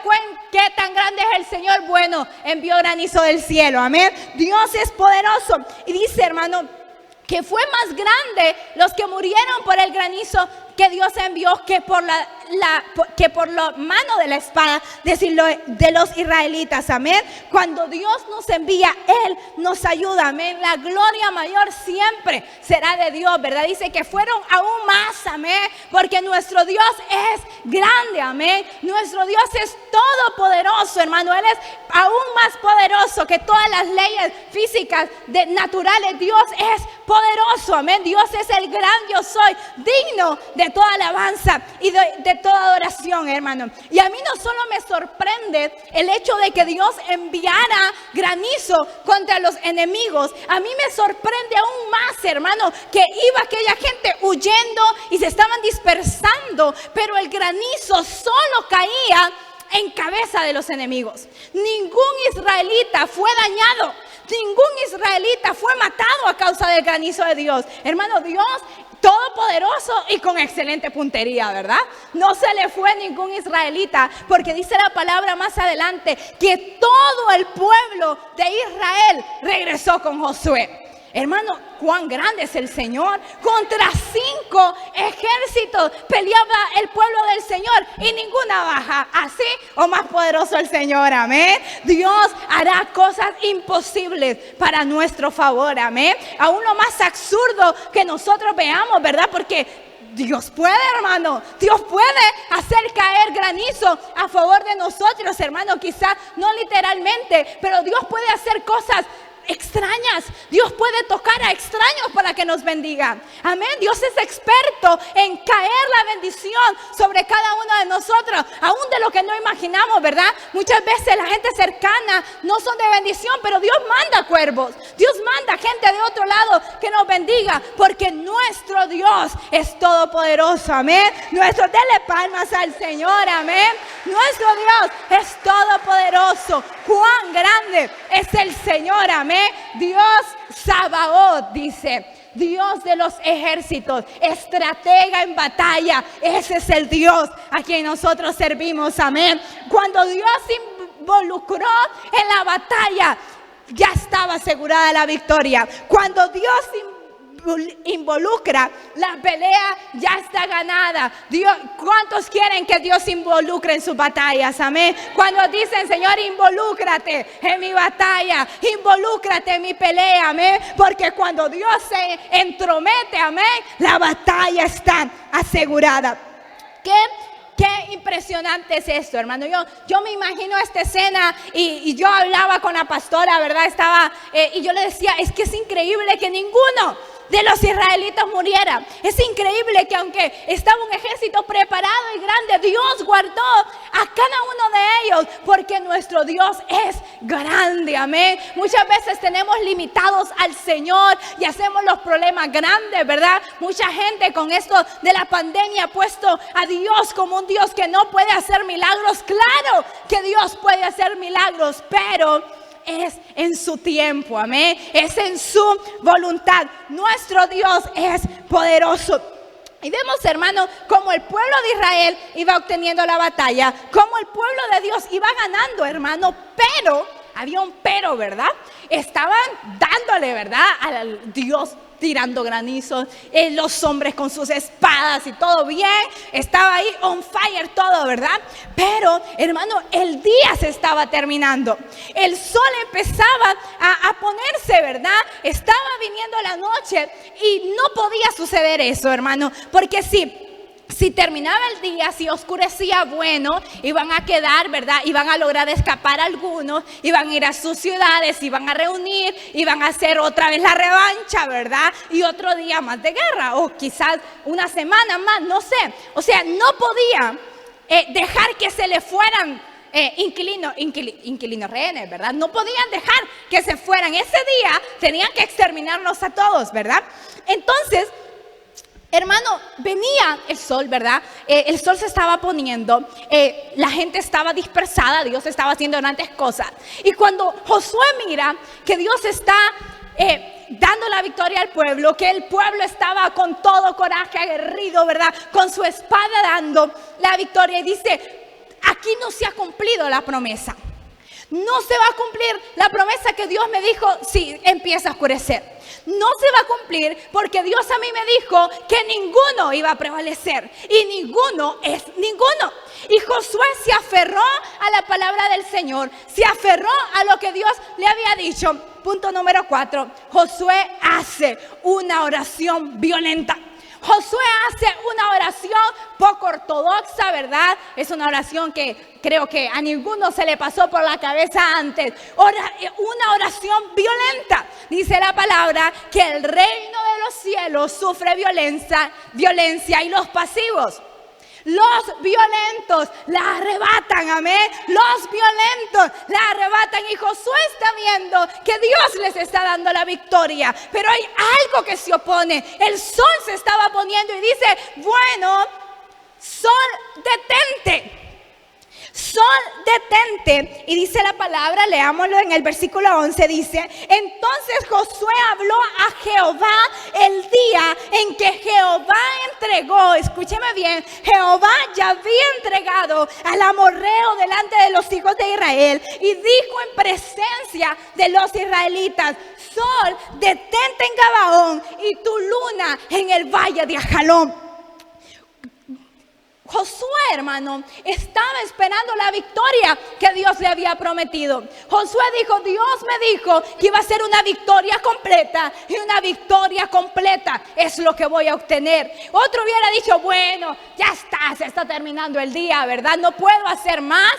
Speaker 1: qué tan grande es el Señor? Bueno, envió granizo del cielo, amén. Dios es poderoso. Y dice, hermano, que fue más grande los que murieron por el granizo que Dios envió que por la mano de la espada de los israelitas, amén. Cuando Dios nos envía, Él nos ayuda, amén. La gloria mayor siempre será de Dios, ¿verdad? Dice que fueron aún más, amén, porque nuestro Dios es grande, amén. Nuestro Dios es todopoderoso, hermano. Él es aún más poderoso que todas las leyes físicas naturales. Dios es poderoso, amén. Dios es el gran yo soy, digno de toda alabanza y de toda adoración, hermano. Y a mí no solo me sorprende el hecho de que Dios enviara granizo contra los enemigos. A mí me sorprende aún más, hermano, que iba aquella gente huyendo y se estaban dispersando, pero el granizo solo caía en cabeza de los enemigos. Ningún israelita fue dañado, ningún israelita fue matado a causa del granizo de Dios. Hermano, Dios todopoderoso y con excelente puntería, ¿verdad? No se le fue ningún israelita, porque dice la palabra más adelante que todo el pueblo de Israel regresó con Josué. Hermano, cuán grande es el Señor. Contra 5 ejércitos peleaba el pueblo del Señor y ninguna baja. Así o más poderoso el Señor, amén. Dios hará cosas imposibles para nuestro favor, amén. Aún lo más absurdo que nosotros veamos, ¿verdad? Porque Dios puede, hermano. Dios puede hacer caer granizo a favor de nosotros, hermano. Quizás no literalmente, pero Dios puede hacer cosas extrañas. Dios puede tocar a extraños para que nos bendiga. Amén. Dios es experto en caer la bendición sobre cada uno de nosotros, aún de lo que no imaginamos, ¿verdad? Muchas veces la gente cercana no son de bendición, pero Dios manda cuervos. Dios manda gente de otro lado que nos bendiga, porque nuestro Dios es todopoderoso. Amén. Dele palmas al Señor. Amén. Nuestro Dios es todopoderoso. Cuán grande es el Señor. Amén. Dios Sabaoth, dice, Dios de los ejércitos, estratega en batalla. Ese es el Dios a quien nosotros servimos, amén. Cuando Dios involucró en la batalla, ya estaba asegurada la victoria. Cuando Dios involucra, la pelea ya está ganada. Dios, ¿cuántos quieren que Dios involucre en sus batallas? Amén. Cuando dicen, Señor, involúcrate en mi batalla, involúcrate en mi pelea, amén. Porque cuando Dios se entromete, amén, la batalla está asegurada. Qué impresionante es esto, hermano. Yo me imagino esta escena y yo hablaba con la pastora, ¿verdad? Y yo le decía, es que es increíble que ninguno de los israelitas muriera. Es increíble que aunque estaba un ejército preparado y grande, Dios guardó a cada uno de ellos, porque nuestro Dios es grande, amén. Muchas veces tenemos limitados al Señor y hacemos los problemas grandes, ¿verdad? Mucha gente con esto de la pandemia ha puesto a Dios como un Dios que no puede hacer milagros. Claro que Dios puede hacer milagros, pero es en su tiempo, amén. Es en su voluntad. Nuestro Dios es poderoso. Y vemos, hermano, cómo el pueblo de Israel iba obteniendo la batalla, cómo el pueblo de Dios iba ganando, hermano. Pero, había un pero, ¿verdad? Estaban dándole, ¿verdad?, al Dios tirando granizos, los hombres con sus espadas y todo bien, estaba ahí on fire todo, ¿verdad? Pero, hermano, el día se estaba terminando, el sol empezaba a ponerse, ¿verdad? Estaba viniendo la noche y no podía suceder eso, hermano, porque si terminaba el día, si oscurecía, bueno, iban a quedar, ¿verdad? Iban a lograr escapar algunos, iban a ir a sus ciudades, iban a reunir, iban a hacer otra vez la revancha, ¿verdad? Y otro día más de guerra, o quizás una semana más, no sé. O sea, no podía dejar que se le fueran inquilinos rehenes, ¿verdad? No podían dejar que se fueran. Ese día tenían que exterminarlos a todos, ¿verdad? Entonces, hermano, venía el sol, ¿verdad? El sol se estaba poniendo, la gente estaba dispersada, Dios estaba haciendo grandes cosas. Y cuando Josué mira que Dios está dando la victoria al pueblo, que el pueblo estaba con todo coraje, aguerrido, ¿verdad? Con su espada dando la victoria, y dice, aquí no se ha cumplido la promesa. No se va a cumplir la promesa que Dios me dijo si empieza a oscurecer. No se va a cumplir porque Dios a mí me dijo que ninguno iba a prevalecer. Y ninguno es ninguno. Y Josué se aferró a la palabra del Señor. Se aferró a lo que Dios le había dicho. Punto número 4. Josué hace una oración violenta. Josué hace una oración poco ortodoxa, ¿verdad? Es una oración que creo que a ninguno se le pasó por la cabeza antes. Una oración violenta. Dice la palabra que el reino de los cielos sufre violencia y los pasivos Los violentos la arrebatan, amén. Los violentos la arrebatan. Y Josué está viendo que Dios les está dando la victoria. Pero hay algo que se opone. El sol se estaba poniendo y dice, bueno, sol, detente. Sol, detente. Y dice la palabra, leámoslo en el versículo 11, dice, entonces Josué habló a Jehová el día en que Jehová entregó, escúcheme bien, Jehová ya había entregado al amorreo delante de los hijos de Israel y dijo en presencia de los israelitas, sol, detente en Gabaón y tu luna en el valle de Ajalón. Josué, hermano, estaba esperando la victoria que Dios le había prometido. Josué dijo, Dios me dijo que iba a ser una victoria completa y una victoria completa es lo que voy a obtener. Otro hubiera dicho, bueno, ya está, se está terminando el día, ¿verdad? No puedo hacer más,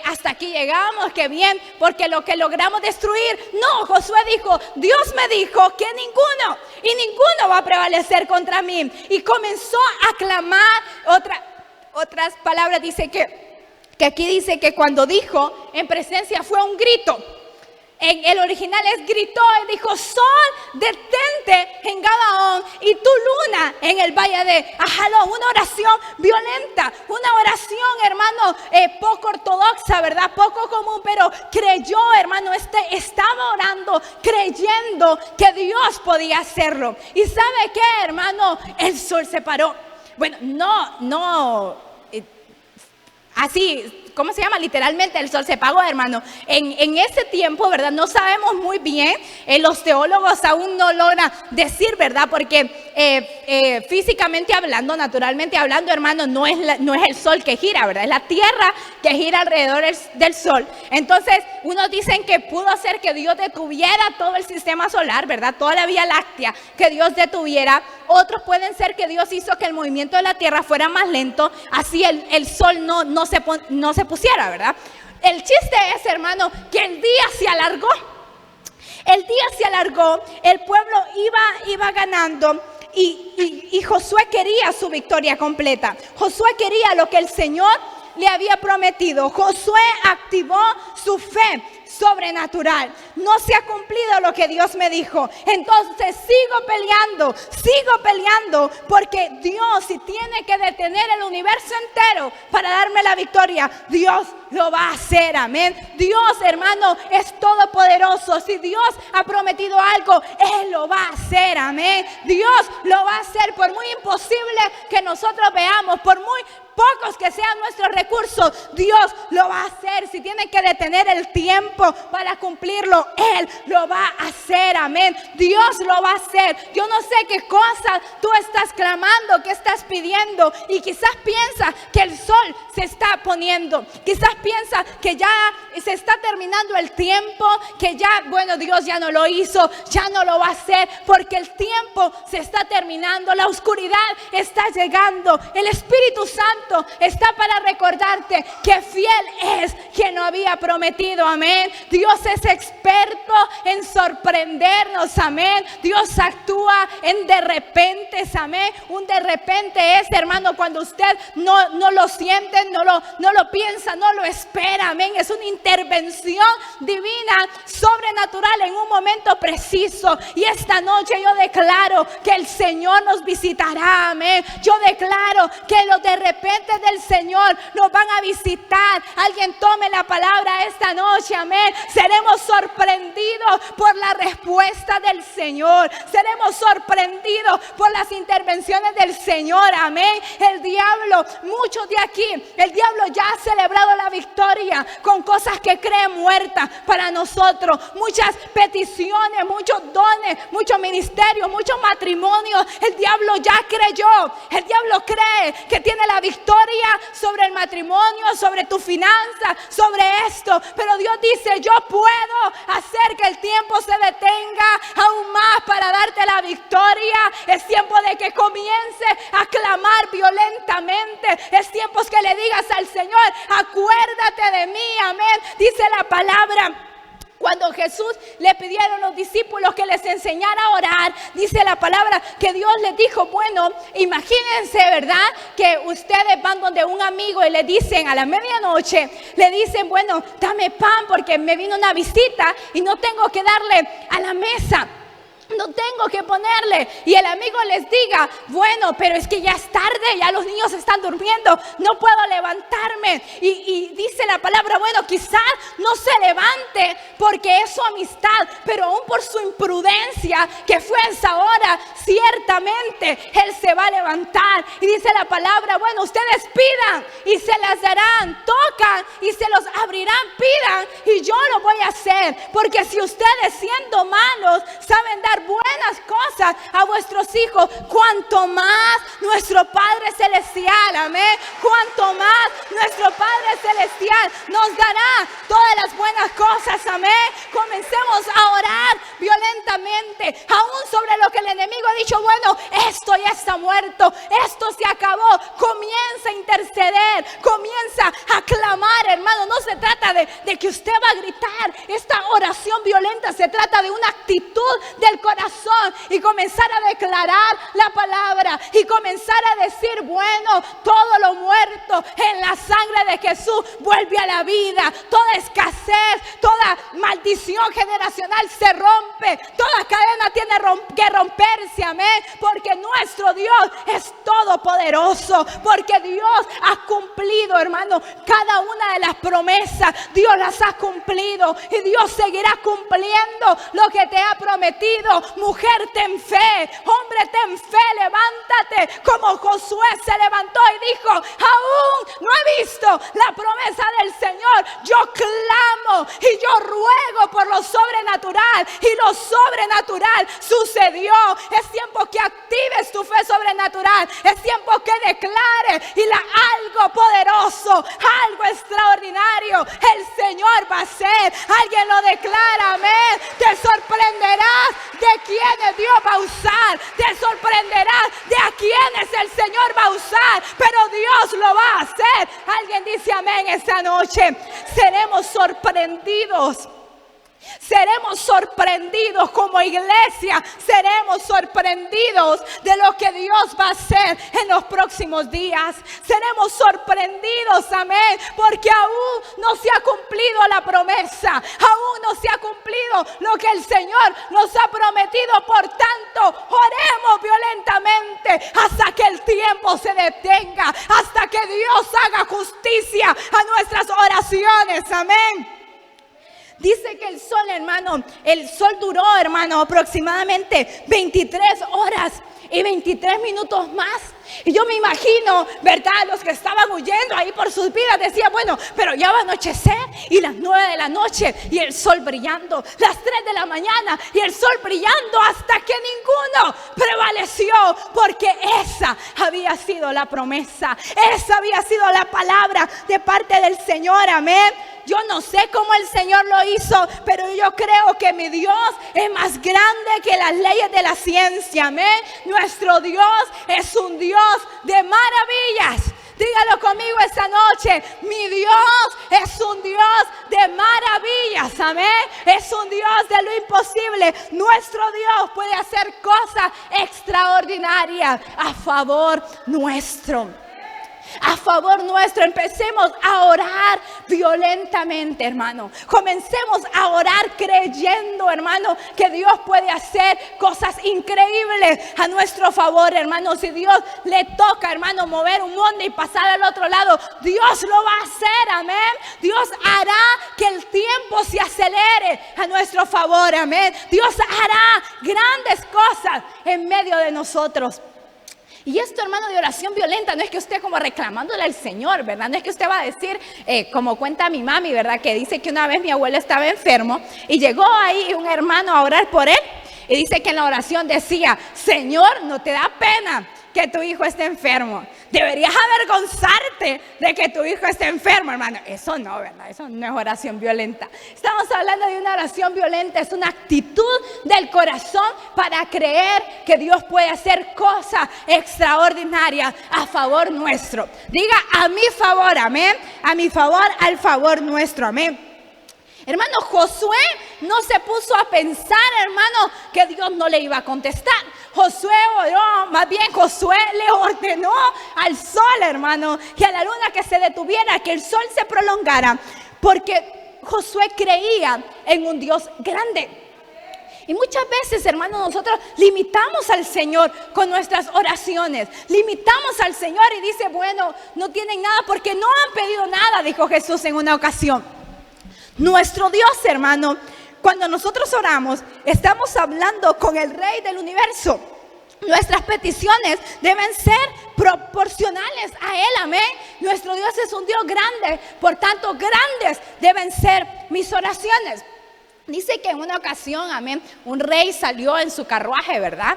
Speaker 1: hasta aquí llegamos, qué bien, porque lo que logramos destruir. No, Josué dijo, Dios me dijo que ninguno va a prevalecer contra mí. Y comenzó a clamar. Otras palabras dice que aquí dice que cuando dijo en presencia fue un grito. En el original es gritó y dijo, sol, detente en Gabaón y tu luna en el valle de Ajalón. Una oración violenta, una oración, hermano, poco ortodoxa, ¿verdad? Poco común, pero creyó, hermano, estaba orando, creyendo que Dios podía hacerlo. ¿Y sabe qué, hermano? El sol se paró. Bueno, así, ¿cómo se llama? Literalmente el sol se apagó, hermano. En ese tiempo, ¿verdad? No sabemos muy bien, los teólogos aún no logran decir, ¿verdad? Porque físicamente hablando, naturalmente hablando, hermano, no es el sol que gira, ¿verdad? Es la tierra que gira alrededor del sol. Entonces, unos dicen que pudo ser que Dios detuviera todo el sistema solar, ¿verdad? Toda la Vía Láctea, que Dios detuviera. Otros pueden ser que Dios hizo que el movimiento de la tierra fuera más lento, así el sol no se pusiera, ¿verdad? El chiste es, hermano, que el día se alargó. El día se alargó, el pueblo iba ganando y Josué quería su victoria completa. Josué quería lo que el Señor le había prometido. Josué activó su fe sobrenatural. No se ha cumplido lo que Dios me dijo. Entonces sigo peleando porque Dios, si tiene que detener el universo entero para darme la victoria, Dios lo va a hacer, amén. Dios, hermano, es todopoderoso. Si Dios ha prometido algo, Él lo va a hacer, amén. Dios lo va a hacer, por muy imposible que nosotros veamos, por muy pocos que sean nuestros recursos, Dios lo va a hacer. Si tiene que detener el tiempo para cumplirlo, Él lo va a hacer, amén. Dios lo va a hacer. Yo no sé qué cosas tú estás clamando, qué estás pidiendo, y quizás piensas que el sol se está poniendo, quizás piensas que ya se está terminando el tiempo, que ya, bueno, Dios ya no lo hizo, ya no lo va a hacer, porque el tiempo se está terminando, la oscuridad está llegando, el Espíritu Santo está para recordarte que fiel es quien lo había prometido, amén. Dios es experto en sorprendernos, amén. Dios actúa en de repente, amén. Un de repente es, hermano, cuando usted no lo siente, no lo piensa, no lo espera, amén. Es una intervención divina, sobrenatural en un momento preciso. Y esta noche yo declaro que el Señor nos visitará, amén. Yo declaro que los de repente del Señor nos van a visitar. Alguien tome la palabra esta noche, amén. Seremos sorprendidos por la respuesta del Señor. Seremos sorprendidos por las intervenciones del Señor, amén. El diablo, muchos de aquí, el diablo ya ha celebrado la victoria con cosas que cree muertas para nosotros. Muchas peticiones, muchos dones, muchos ministerios, muchos matrimonios. El diablo ya creyó. El diablo cree que tiene la victoria sobre el matrimonio, sobre tu finanza, sobre esto. Pero Dios dice, yo puedo hacer que el tiempo se detenga aún más para darte la victoria. Es tiempo de que comience a clamar violentamente. Es tiempo que le digas al Señor, acuérdate de mí, amén. Dice la palabra Cuando Jesús le pidieron a los discípulos que les enseñara a orar, dice la palabra que Dios les dijo, bueno, imagínense, ¿verdad? Que ustedes van donde un amigo y le dicen a la medianoche, le dicen, bueno, dame pan porque me vino una visita y no tengo que darle a la mesa. No tengo que ponerle. Y el amigo les diga, bueno, pero es que ya es tarde, ya los niños están durmiendo, no puedo levantarme. Y dice la palabra, bueno, quizás no se levante porque es su amistad, pero aún por su imprudencia que fue a esa hora, ciertamente Él se va a levantar. Y dice la palabra, bueno, ustedes pidan y se las darán, tocan y se los abrirán, pidan y yo lo voy a hacer. Porque si ustedes siendo malos saben dar buenas cosas a vuestros hijos, cuanto más nuestro Padre Celestial, amén, cuanto más nuestro Padre Celestial nos dará todas las buenas cosas, amén. Comencemos a orar violentamente, aún sobre lo que el enemigo ha dicho, bueno, esto ya está muerto, esto se acabó. Comienza a interceder, comienza a clamar, hermano. No se trata de que usted va a gritar esta oración violenta, se trata de una actitud del corazón y comenzar a declarar la palabra y comenzar a decir, bueno, todo lo muerto en la sangre de Jesús vuelve a la vida. Toda escasez, toda maldición generacional se rompe, toda cadena tiene que romperse, amén, porque nuestro Dios es todopoderoso, porque Dios ha cumplido, hermano, cada una de las promesas. Dios las ha cumplido y Dios seguirá cumpliendo lo que te ha prometido. Mujer, ten fe, hombre, ten fe, levántate como Josué se levantó y dijo, aún no he visto la promesa del Señor, yo clamo y yo ruego por lo sobrenatural, y lo sobrenatural sucedió. Es tiempo que actives tu fe sobrenatural, es tiempo que declares algo poderoso, algo extraordinario el Señor va a hacer. Alguien lo declara, amén. Te sorprenderás de quiénes Dios va a usar, te sorprenderás de a quiénes el Señor va a usar, pero Dios lo va a hacer. Alguien dice amén esta noche. Seremos sorprendidos. Seremos sorprendidos como iglesia, seremos sorprendidos de lo que Dios va a hacer en los próximos días. Seremos sorprendidos, amén, porque aún no se ha cumplido la promesa, aún no se ha cumplido lo que el Señor nos ha prometido. Por tanto, oremos violentamente hasta que el tiempo se detenga, hasta que Dios haga justicia a nuestras oraciones, amén. Dice que el sol, hermano, el sol duró, hermano, aproximadamente 23 horas y 23 minutos más. Y yo me imagino, ¿verdad? Los que estaban huyendo ahí por sus vidas decían, bueno, pero ya va a anochecer, y las 9 de la noche y el sol brillando, las 3 de la mañana y el sol brillando, hasta que ninguno prevaleció, porque esa había sido la promesa, esa había sido la palabra de parte del Señor, amén. Yo no sé cómo el Señor lo hizo, pero yo creo que mi Dios es más grande que las leyes de la ciencia, amén. Nuestro Dios es un Dios de maravillas. Dígalo conmigo esta noche, mi Dios es un Dios de maravillas, amén. Es un Dios de lo imposible. Nuestro Dios puede hacer cosas extraordinarias a favor nuestro. A favor nuestro. Empecemos a orar violentamente, hermano. Comencemos a orar creyendo, hermano, que Dios puede hacer cosas increíbles a nuestro favor, hermano. Si Dios le toca, hermano, mover un mundo y pasar al otro lado, Dios lo va a hacer, amén. Dios hará que el tiempo se acelere a nuestro favor, amén. Dios hará grandes cosas en medio de nosotros. Y esto, hermano, de oración violenta, no es que usted como reclamándole al Señor, ¿verdad? No es que usted va a decir, como cuenta mi mami, ¿verdad? Que dice que una vez mi abuelo estaba enfermo y llegó ahí un hermano a orar por él. Y dice que en la oración decía, Señor, no te da pena que tu hijo esté enfermo. Deberías avergonzarte de que tu hijo esté enfermo, hermano. Eso no, ¿verdad? Eso no es oración violenta. Estamos hablando de una oración violenta. Es una actitud del corazón para creer que Dios puede hacer cosas extraordinarias a favor nuestro. Diga a mi favor, amén. A mi favor, al favor nuestro, amén. Hermano, Josué no se puso a pensar, hermano, que Dios no le iba a contestar. Josué oró, más bien Josué le ordenó al sol, hermano, y a la luna que se detuviera, que el sol se prolongara, porque Josué creía en un Dios grande. Y muchas veces, hermanos, nosotros limitamos al Señor con nuestras oraciones. Limitamos al Señor y dice, bueno, no tienen nada porque no han pedido nada, dijo Jesús en una ocasión. Nuestro Dios, hermano, cuando nosotros oramos, estamos hablando con el Rey del universo. Nuestras peticiones deben ser proporcionales a Él, amén. Nuestro Dios es un Dios grande, por tanto, grandes deben ser mis oraciones. Dice que en una ocasión, amén, un rey salió en su carruaje, ¿verdad?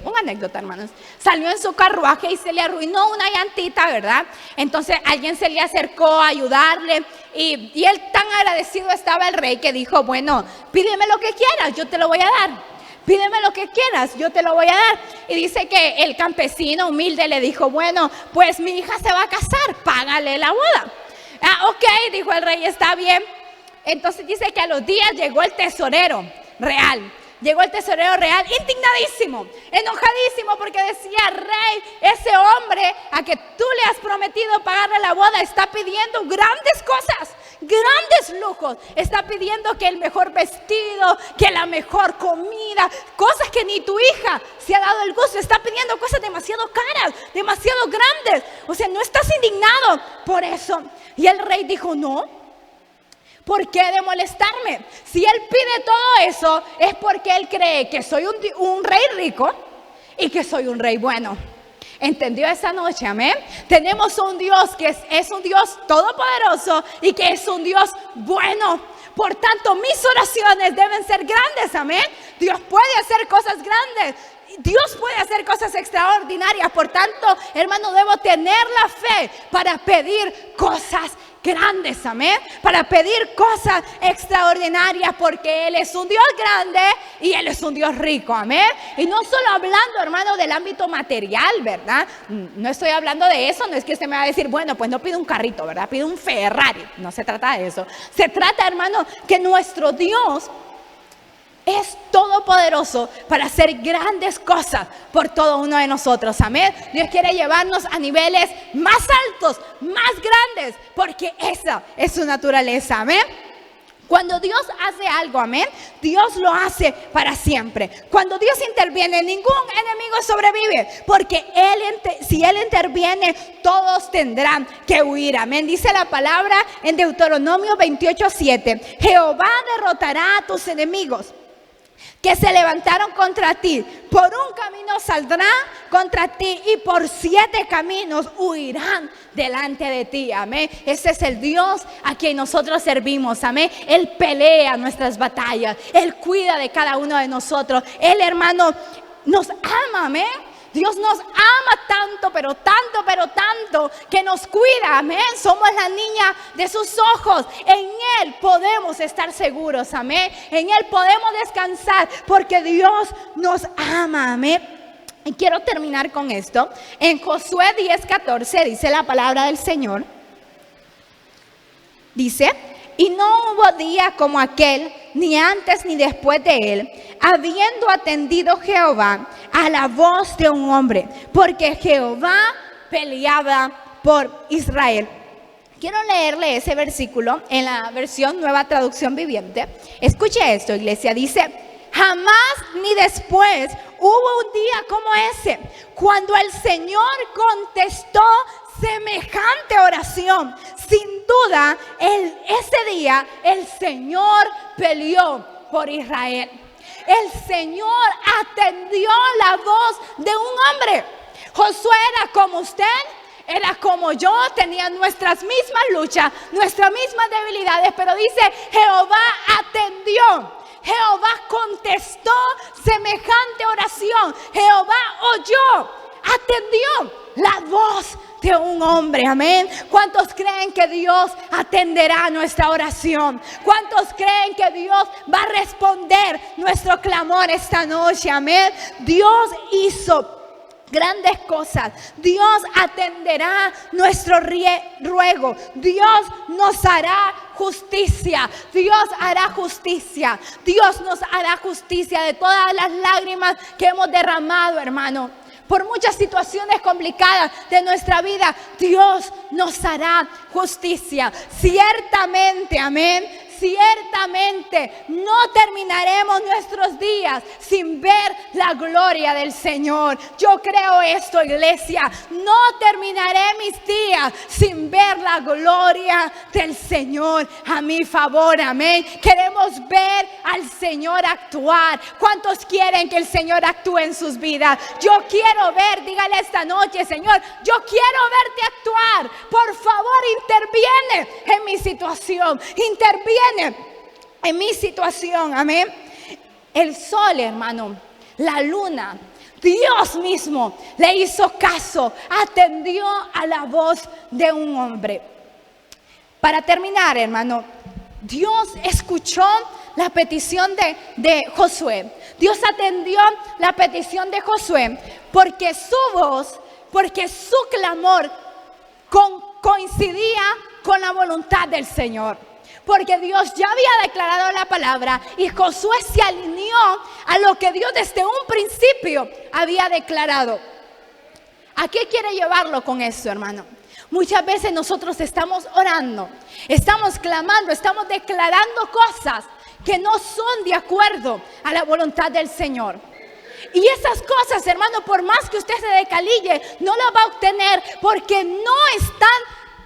Speaker 1: Una anécdota, hermanos. Salió en su carruaje y se le arruinó una llantita, ¿verdad? Entonces alguien se le acercó a ayudarle y él tan agradecido estaba el rey que dijo, bueno, pídeme lo que quieras, yo te lo voy a dar. Pídeme lo que quieras, yo te lo voy a dar. Y dice que el campesino humilde le dijo, bueno, pues mi hija se va a casar, págale la boda. Ok, dijo el rey, está bien. Entonces dice que a los días llegó el tesorero real. Llegó el tesorero real indignadísimo, enojadísimo, porque decía, rey, ese hombre a que tú le has prometido pagarle la boda está pidiendo grandes cosas, grandes lujos. Está pidiendo que el mejor vestido, que la mejor comida, cosas que ni tu hija se ha dado el gusto. Está pidiendo cosas demasiado caras, demasiado grandes. O sea, no estás indignado por eso. Y el rey dijo, no. ¿Por qué de molestarme? Si él pide todo eso, es porque él cree que soy un rey rico y que soy un rey bueno. ¿Entendió esa noche? Amén. Tenemos un Dios que es un Dios todopoderoso y que es un Dios bueno. Por tanto, mis oraciones deben ser grandes. Amén. Dios puede hacer cosas grandes. Dios puede hacer cosas extraordinarias. Por tanto, hermano, debo tener la fe para pedir cosas grandes, amén, para pedir cosas extraordinarias, porque Él es un Dios grande y Él es un Dios rico, amén. Y no solo hablando, hermano, del ámbito material, ¿verdad? No estoy hablando de eso, no es que usted me va a decir, bueno, pues no pido un carrito, ¿verdad? Pido un Ferrari. No se trata de eso. Se trata, hermano, que nuestro Dios es todopoderoso para hacer grandes cosas por todo uno de nosotros, amén. Dios quiere llevarnos a niveles más altos, más grandes, porque esa es su naturaleza, amén. Cuando Dios hace algo, amén, Dios lo hace para siempre. Cuando Dios interviene, ningún enemigo sobrevive, porque si Él interviene, todos tendrán que huir, amén. Dice la palabra en Deuteronomio 28:7, Jehová derrotará a tus enemigos que se levantaron contra ti. Por un camino saldrá contra ti y por 7 caminos huirán delante de ti, amén. Ese es el Dios a quien nosotros servimos, amén. Él pelea nuestras batallas, Él cuida de cada uno de nosotros. Él, hermano, nos ama, amén. Dios nos ama tanto, pero tanto, que nos cuida, amén. Somos la niña de sus ojos. En Él podemos estar seguros, amén. En Él podemos descansar, porque Dios nos ama, amén. Y quiero terminar con esto. En Josué 10:14 dice la palabra del Señor. Dice, y no hubo día como aquel, ni antes ni después de él, habiendo atendido Jehová a la voz de un hombre, porque Jehová peleaba por Israel. Quiero leerle ese versículo en la versión Nueva Traducción Viviente. Escuche esto, iglesia. Dice, jamás ni después hubo un día como ese, cuando el Señor contestó semejante oración. Sin duda, ese día el Señor peleó por Israel. El Señor atendió la voz de un hombre. Josué era como usted, era como yo, tenía nuestras mismas luchas, nuestras mismas debilidades, pero dice, Jehová atendió. Jehová contestó semejante oración. Jehová oyó, atendió la voz de un hombre, amén. ¿Cuántos creen que Dios atenderá nuestra oración? ¿Cuántos creen que Dios va a responder nuestro clamor esta noche, amén? Dios hizo grandes cosas. Dios atenderá nuestro ruego. Dios nos hará justicia. Dios hará justicia. Dios nos hará justicia de todas las lágrimas que hemos derramado, hermano. Por muchas situaciones complicadas de nuestra vida, Dios nos hará justicia. Ciertamente, amén. Ciertamente no terminaremos nuestros días sin ver la gloria del Señor. Yo creo esto, iglesia. No terminaré mis días sin ver la gloria del Señor a mi favor. Amén. Queremos ver al Señor actuar. ¿Cuántos quieren que el Señor actúe en sus vidas? Yo quiero ver, dígale esta noche, Señor, yo quiero verte actuar. Por favor, interviene en mi situación. Interviene en mi situación, amén. El sol, hermano, la luna, Dios mismo le hizo caso, atendió a la voz de un hombre. Para terminar, hermano, Dios escuchó la petición de Josué. Dios atendió la petición de Josué porque su voz, porque su clamor coincidía con la voluntad del Señor. Porque Dios ya había declarado la palabra y Josué se alineó a lo que Dios desde un principio había declarado. ¿A qué quiere llevarlo con eso, hermano? Muchas veces nosotros estamos orando, estamos clamando, estamos declarando cosas que no son de acuerdo a la voluntad del Señor. Y esas cosas, hermano, por más que usted se decalille, no las va a obtener porque no están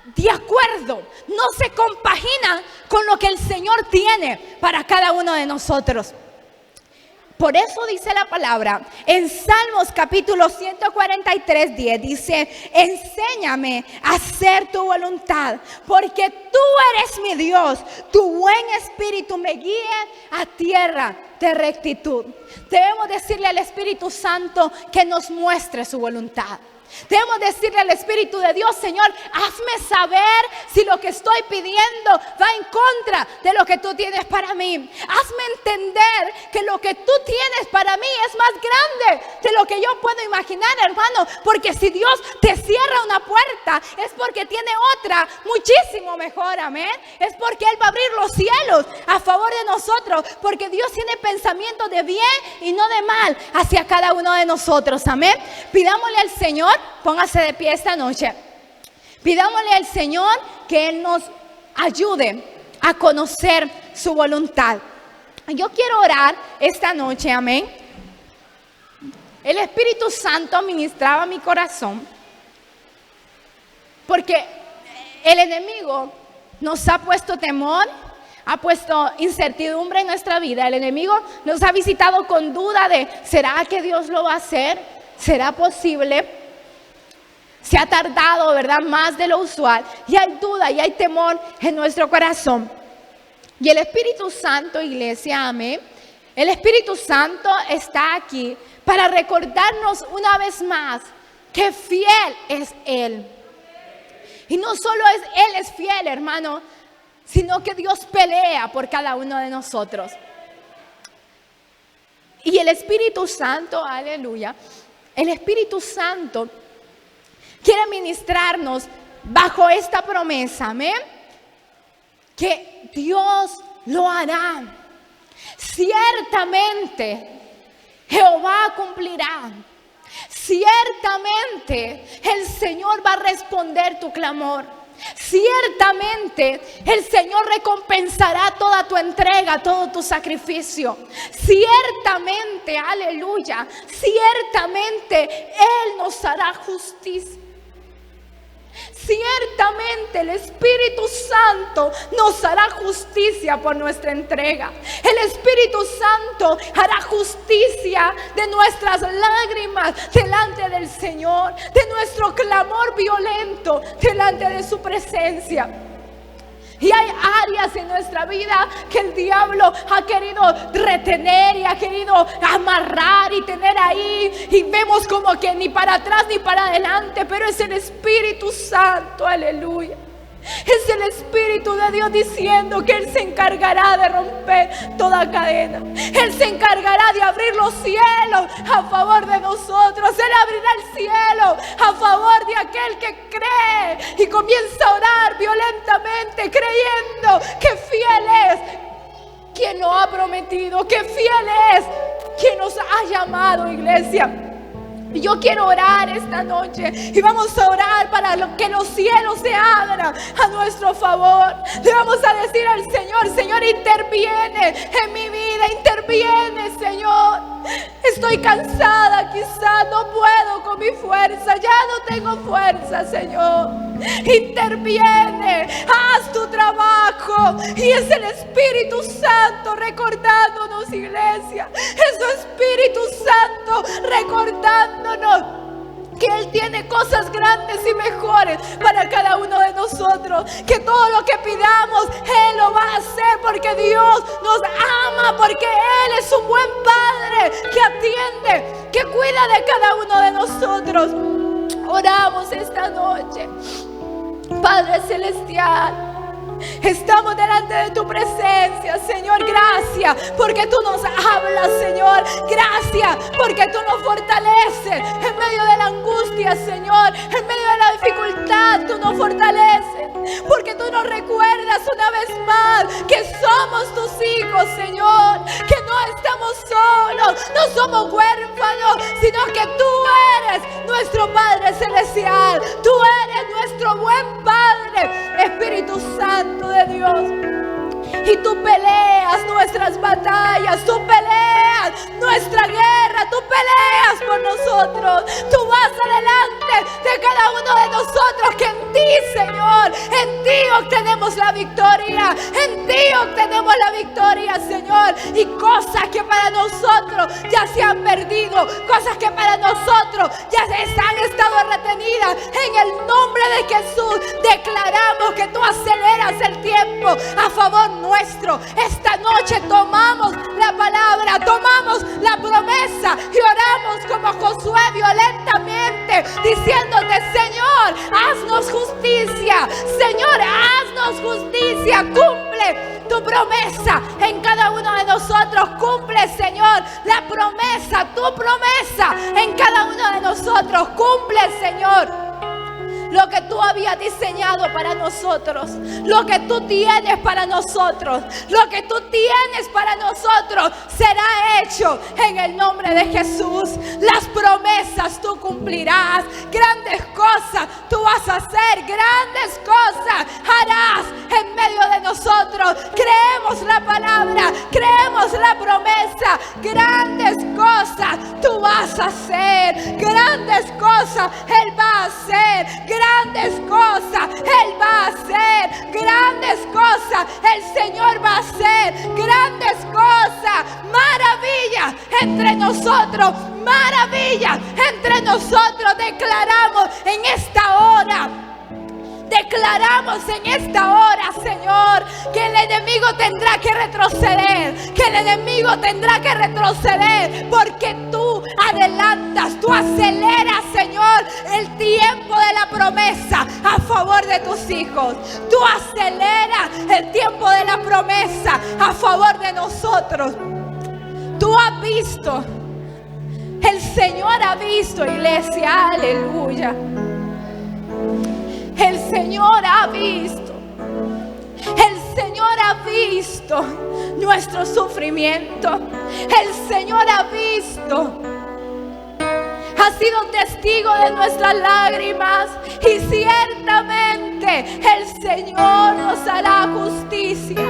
Speaker 1: de acuerdo, no se compaginan con lo que el Señor tiene para cada uno de nosotros. Por eso dice la palabra en Salmos capítulo 143:10, dice: enséñame a hacer tu voluntad, porque tú eres mi Dios, tu buen espíritu me guíe a tierra de rectitud. Debemos decirle al Espíritu Santo que nos muestre su voluntad. Debemos decirle al Espíritu de Dios: Señor, hazme saber si lo que estoy pidiendo va en contra de lo que tú tienes para mí. Hazme entender que lo que tú tienes para mí es más grande de lo que yo puedo imaginar, hermano. Porque si Dios te cierra una puerta, es porque tiene otra muchísimo mejor, amén. Es porque Él va a abrir los cielos a favor de nosotros. Porque Dios tiene pensamientos de bien y no de mal hacia cada uno de nosotros, amén. Pidámosle al Señor, póngase de pie esta noche. Pidámosle al Señor que Él nos ayude a conocer su voluntad. Yo quiero orar esta noche, amén. El Espíritu Santo ministraba mi corazón porque el enemigo nos ha puesto temor, ha puesto incertidumbre en nuestra vida. El enemigo nos ha visitado con duda de: ¿será que Dios lo va a hacer? ¿Será posible? Se ha tardado, ¿verdad? Más de lo usual. Y hay duda y hay temor en nuestro corazón. Y el Espíritu Santo, iglesia, amén. El Espíritu Santo está aquí para recordarnos una vez más que fiel es Él. Y no solo Él es fiel, hermano, sino que Dios pelea por cada uno de nosotros. Y el Espíritu Santo, aleluya, el Espíritu Santo quiere ministrarnos bajo esta promesa, amén, que Dios lo hará. Ciertamente Jehová cumplirá. Ciertamente el Señor va a responder tu clamor. Ciertamente el Señor recompensará toda tu entrega, todo tu sacrificio. Ciertamente, aleluya, ciertamente Él nos hará justicia. Ciertamente el Espíritu Santo nos hará justicia por nuestra entrega. El Espíritu Santo hará justicia de nuestras lágrimas delante del Señor, de nuestro clamor violento delante de su presencia. Y hay áreas en nuestra vida que el diablo ha querido retener y ha querido amarrar y tener ahí. Y vemos como que ni para atrás ni para adelante, pero es el Espíritu Santo, aleluya. Es el Espíritu de Dios diciendo que Él se encargará de romper toda cadena. Él se encargará de abrir los cielos a favor de nosotros. Él abrirá el cielo a favor de aquel que cree y comienza a orar violentamente, creyendo que fiel es quien lo ha prometido, que fiel es quien nos ha llamado, iglesia. Y yo quiero orar esta noche y vamos a orar para que los cielos se abran a nuestro favor. Le vamos a decir al Señor: Señor, interviene en mi vida, interviene, Señor. Estoy cansada, quizás no puedo con mi fuerza, ya no tengo fuerza, Señor. Interviene, haz tu trabajo. Y es el Espíritu Santo recordándonos, iglesia. Es su Espíritu Santo recordándonos que Él tiene cosas grandes y mejores para cada uno de nosotros. Que todo lo que pidamos Él lo va a hacer, porque Dios nos ama, porque Él es un buen Padre que atiende, que cuida de cada uno de nosotros. Oramos esta noche. Padre Celestial, estamos delante de tu presencia, Señor. Gracias porque tú nos hablas, Señor. Gracias porque tú nos fortaleces en medio de la angustia, Señor. En medio de la dificultad tú nos fortaleces, porque tú nos recuerdas una vez más que somos tus hijos, Señor. Que no estamos solos, no somos huérfanos, sino que tú eres nuestro Padre Celestial. Tú eres nuestro buen Padre, Espíritu Santo de Dios. Y tú peleas nuestras batallas, tú peleas nuestra guerra, tú peleas por nosotros. Tú vas adelante de cada uno de nosotros, que en ti, Señor, en ti obtenemos la victoria, en ti obtenemos la victoria, Señor. Y cosas que para nosotros ya se han perdido, cosas que para nosotros ya han estado retenidas, en el nombre de Jesús declaramos que tú aceleras el tiempo a favor nuestro. Esta noche tomamos la palabra, tomamos la promesa y oramos como Josué violentamente, diciéndote: Señor, haznos justicia, Señor, haznos justicia. Cumple tu promesa en cada uno de nosotros. Cumple, Señor, la promesa, tu promesa en cada uno de nosotros. Cumple, Señor, lo que tú habías diseñado para nosotros, lo que tú tienes para nosotros, lo que tú tienes para nosotros será hecho en el nombre de Jesús. Las promesas tú cumplirás, grandes cosas tú vas a hacer, grandes cosas harás en medio de nosotros. Creemos la palabra, creemos la promesa, grandes cosas tú vas a hacer, grandes cosas Él va a hacer, grandes cosas Él va a hacer, grandes cosas el Señor va a hacer, grandes cosas, maravillas entre nosotros, maravillas entre nosotros. Declaramos en esta hora. Declaramos en esta hora, Señor, que el enemigo tendrá que retroceder, que el enemigo tendrá que retroceder, porque tú adelantas, tú aceleras, Señor, el tiempo de la promesa a favor de tus hijos. Tú aceleras el tiempo de la promesa a favor de nosotros. Tú has visto, el Señor ha visto, iglesia, aleluya. El Señor ha visto, el Señor ha visto nuestro sufrimiento, el Señor ha visto, ha sido testigo de nuestras lágrimas, y ciertamente el Señor nos hará justicia.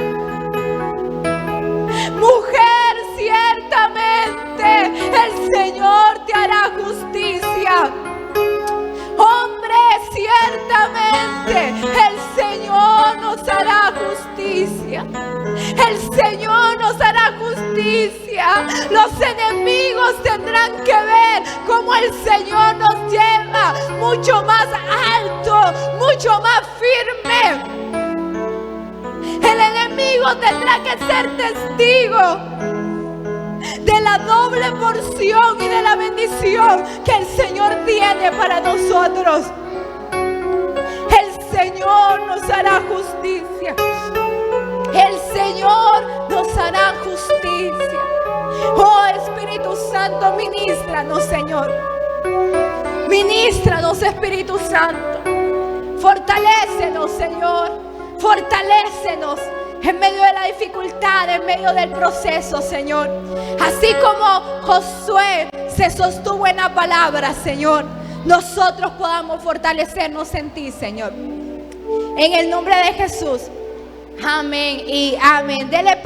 Speaker 1: Mujer, ciertamente el Señor te hará justicia. Hombre, ciertamente el Señor nos hará justicia. El Señor nos hará justicia. Los enemigos tendrán que ver cómo el Señor nos lleva mucho más alto, mucho más firme. El enemigo tendrá que ser testigo de la doble porción y de la bendición que el Señor tiene para nosotros. El Señor nos hará Oh Espíritu Santo, ministranos, Señor. Ministranos, Espíritu Santo. Fortalécenos, Señor. Fortalécenos en medio de la dificultad, en medio del proceso, Señor. Así como Josué se sostuvo en la palabra, Señor, nosotros podamos fortalecernos en ti, Señor. En el nombre de Jesús. Amén y amén. Dele